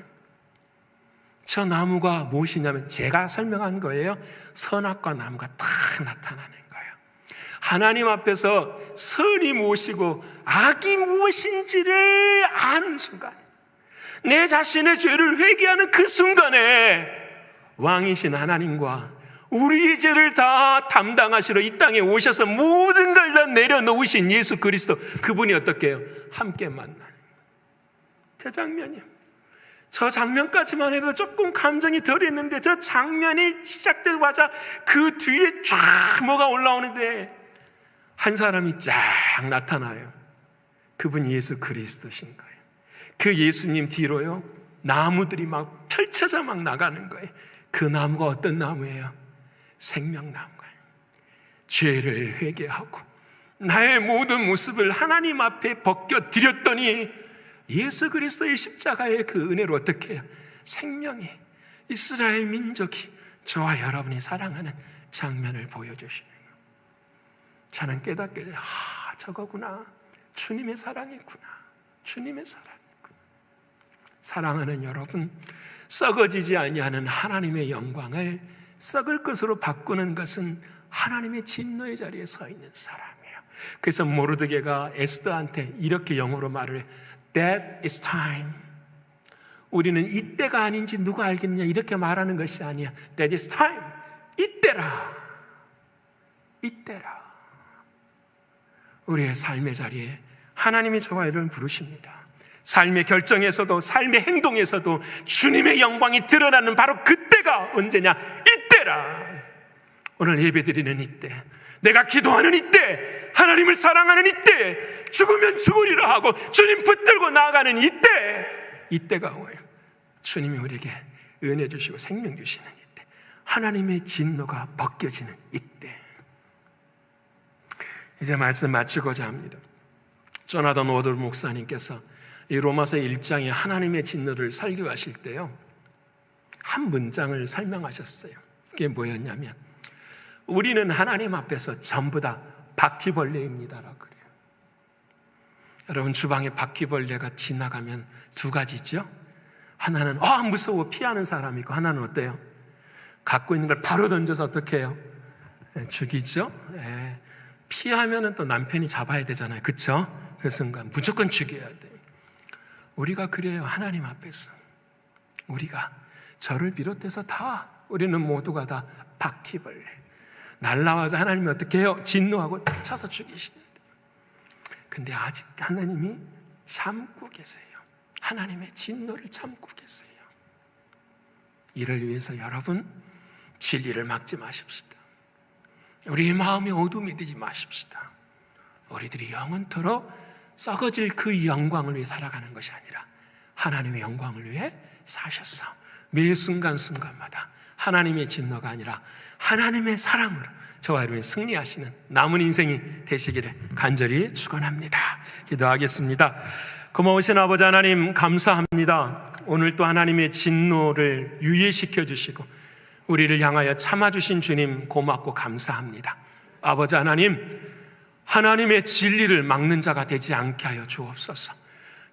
저 나무가 무엇이냐면 제가 설명한 거예요. 선악과 나무가 딱 나타나는 거예요. 하나님 앞에서 선이 무엇이고 악이 무엇인지를 아는 순간, 내 자신의 죄를 회개하는 그 순간에 왕이신 하나님과 우리의 죄를 다 담당하시러 이 땅에 오셔서 모든 걸 다 내려놓으신 예수 그리스도, 그분이 어떻게 해요? 함께 만나는 거예요. 저 장면이요. 저 장면까지만 해도 조금 감정이 덜했는데 저 장면이 시작되자마자 그 뒤에 쫙 뭐가 올라오는데 한 사람이 쫙 나타나요. 그분이 예수 그리스도신 거예요. 그 예수님 뒤로요, 나무들이 막 펼쳐져 막 나가는 거예요. 그 나무가 어떤 나무예요? 생명나무예요. 죄를 회개하고 나의 모든 모습을 하나님 앞에 벗겨드렸더니 예수 그리스도의 십자가의 그 은혜로 어떻게 해요? 생명이, 이스라엘 민족이 저와 여러분이 사랑하는 장면을 보여주시는 거예요. 저는 깨닫게 돼요. 저거구나. 주님의 사랑이구나. 주님의 사랑. 사랑하는 여러분, 썩어지지 아니하는 하나님의 영광을 썩을 것으로 바꾸는 것은 하나님의 진노의 자리에 서 있는 사람이에요. 그래서 모르드게가 에스더한테 이렇게 영어로 말을 해. That is time. 우리는 이때가 아닌지 누가 알겠느냐 이렇게 말하는 것이 아니야. That is time. 이때라. 이때라. 우리의 삶의 자리에 하나님이 저와 여러분을 부르십니다. 삶의 결정에서도 삶의 행동에서도 주님의 영광이 드러나는 바로 그때가 언제냐? 이때라. 오늘 예배드리는 이때, 내가 기도하는 이때, 하나님을 사랑하는 이때, 죽으면 죽으리라 하고 주님 붙들고 나아가는 이때가 뭐예요? 주님이 우리에게 은혜 주시고 생명 주시는 이때, 하나님의 진노가 벗겨지는 이때. 이제 말씀 마치고자 합니다. 조나단 오돌 목사님께서 이 로마서 1장에 하나님의 진노를 설교하실 때요, 한 문장을 설명하셨어요. 그게 뭐였냐면, 우리는 하나님 앞에서 전부 다 바퀴벌레입니다라고 그래요. 여러분, 주방에 바퀴벌레가 지나가면 두 가지죠. 하나는 무서워 피하는 사람이 있고, 하나는 어때요? 갖고 있는 걸 바로 던져서 어떻게 해요? 죽이죠. 피하면은 또 남편이 잡아야 되잖아요. 그렇죠? 그 순간 무조건 죽여야 돼요. 우리가 그래요. 하나님 앞에서 우리가, 저를 비롯해서 다, 우리는 모두가 다 바퀴벌레. 날라와서 하나님이 어떻게 해요? 진노하고 쳐서 죽이시게 돼요. 근데 아직 하나님이 참고 계세요. 하나님의 진노를 참고 계세요. 이를 위해서 여러분, 진리를 막지 마십시다. 우리의 마음이 어둠이 되지 마십시다. 우리들이 영원토록 썩어질 그 영광을 위해 살아가는 것이 아니라 하나님의 영광을 위해 사셔서 매 순간순간마다 하나님의 진노가 아니라 하나님의 사랑으로 저와 여러분이 승리하시는 남은 인생이 되시기를 간절히 축원합니다. 기도하겠습니다. 고마우신 아버지 하나님, 감사합니다. 오늘 또 하나님의 진노를 유예시켜 주시고 우리를 향하여 참아주신 주님 고맙고 감사합니다. 아버지 하나님, 하나님의 진리를 막는 자가 되지 않게 하여 주옵소서.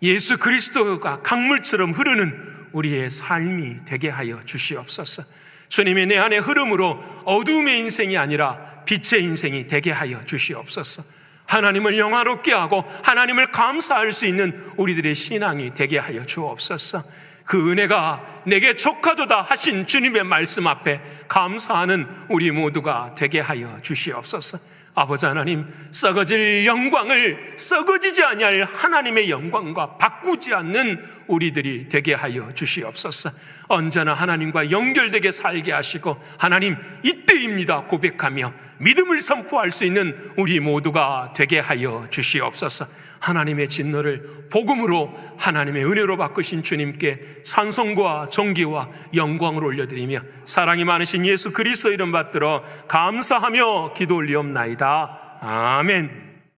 예수 그리스도가 강물처럼 흐르는 우리의 삶이 되게 하여 주시옵소서. 주님의 내 안의 흐름으로 어두움의 인생이 아니라 빛의 인생이 되게 하여 주시옵소서. 하나님을 영화롭게 하고 하나님을 감사할 수 있는 우리들의 신앙이 되게 하여 주옵소서. 그 은혜가 내게 족하도다 하신 주님의 말씀 앞에 감사하는 우리 모두가 되게 하여 주시옵소서. 아버지 하나님, 썩어질 영광을 썩어지지 아니할 하나님의 영광과 바꾸지 않는 우리들이 되게 하여 주시옵소서. 언제나 하나님과 연결되게 살게 하시고 하나님, 이때입니다 고백하며 믿음을 선포할 수 있는 우리 모두가 되게 하여 주시옵소서. 하나님의 진노를 복음으로 하나님의 은혜로 바꾸신 주님께 찬송과 존귀와 영광을 올려드리며 사랑이 많으신 예수 그리스도 이름 받들어 감사하며 기도 올리옵나이다. 아멘.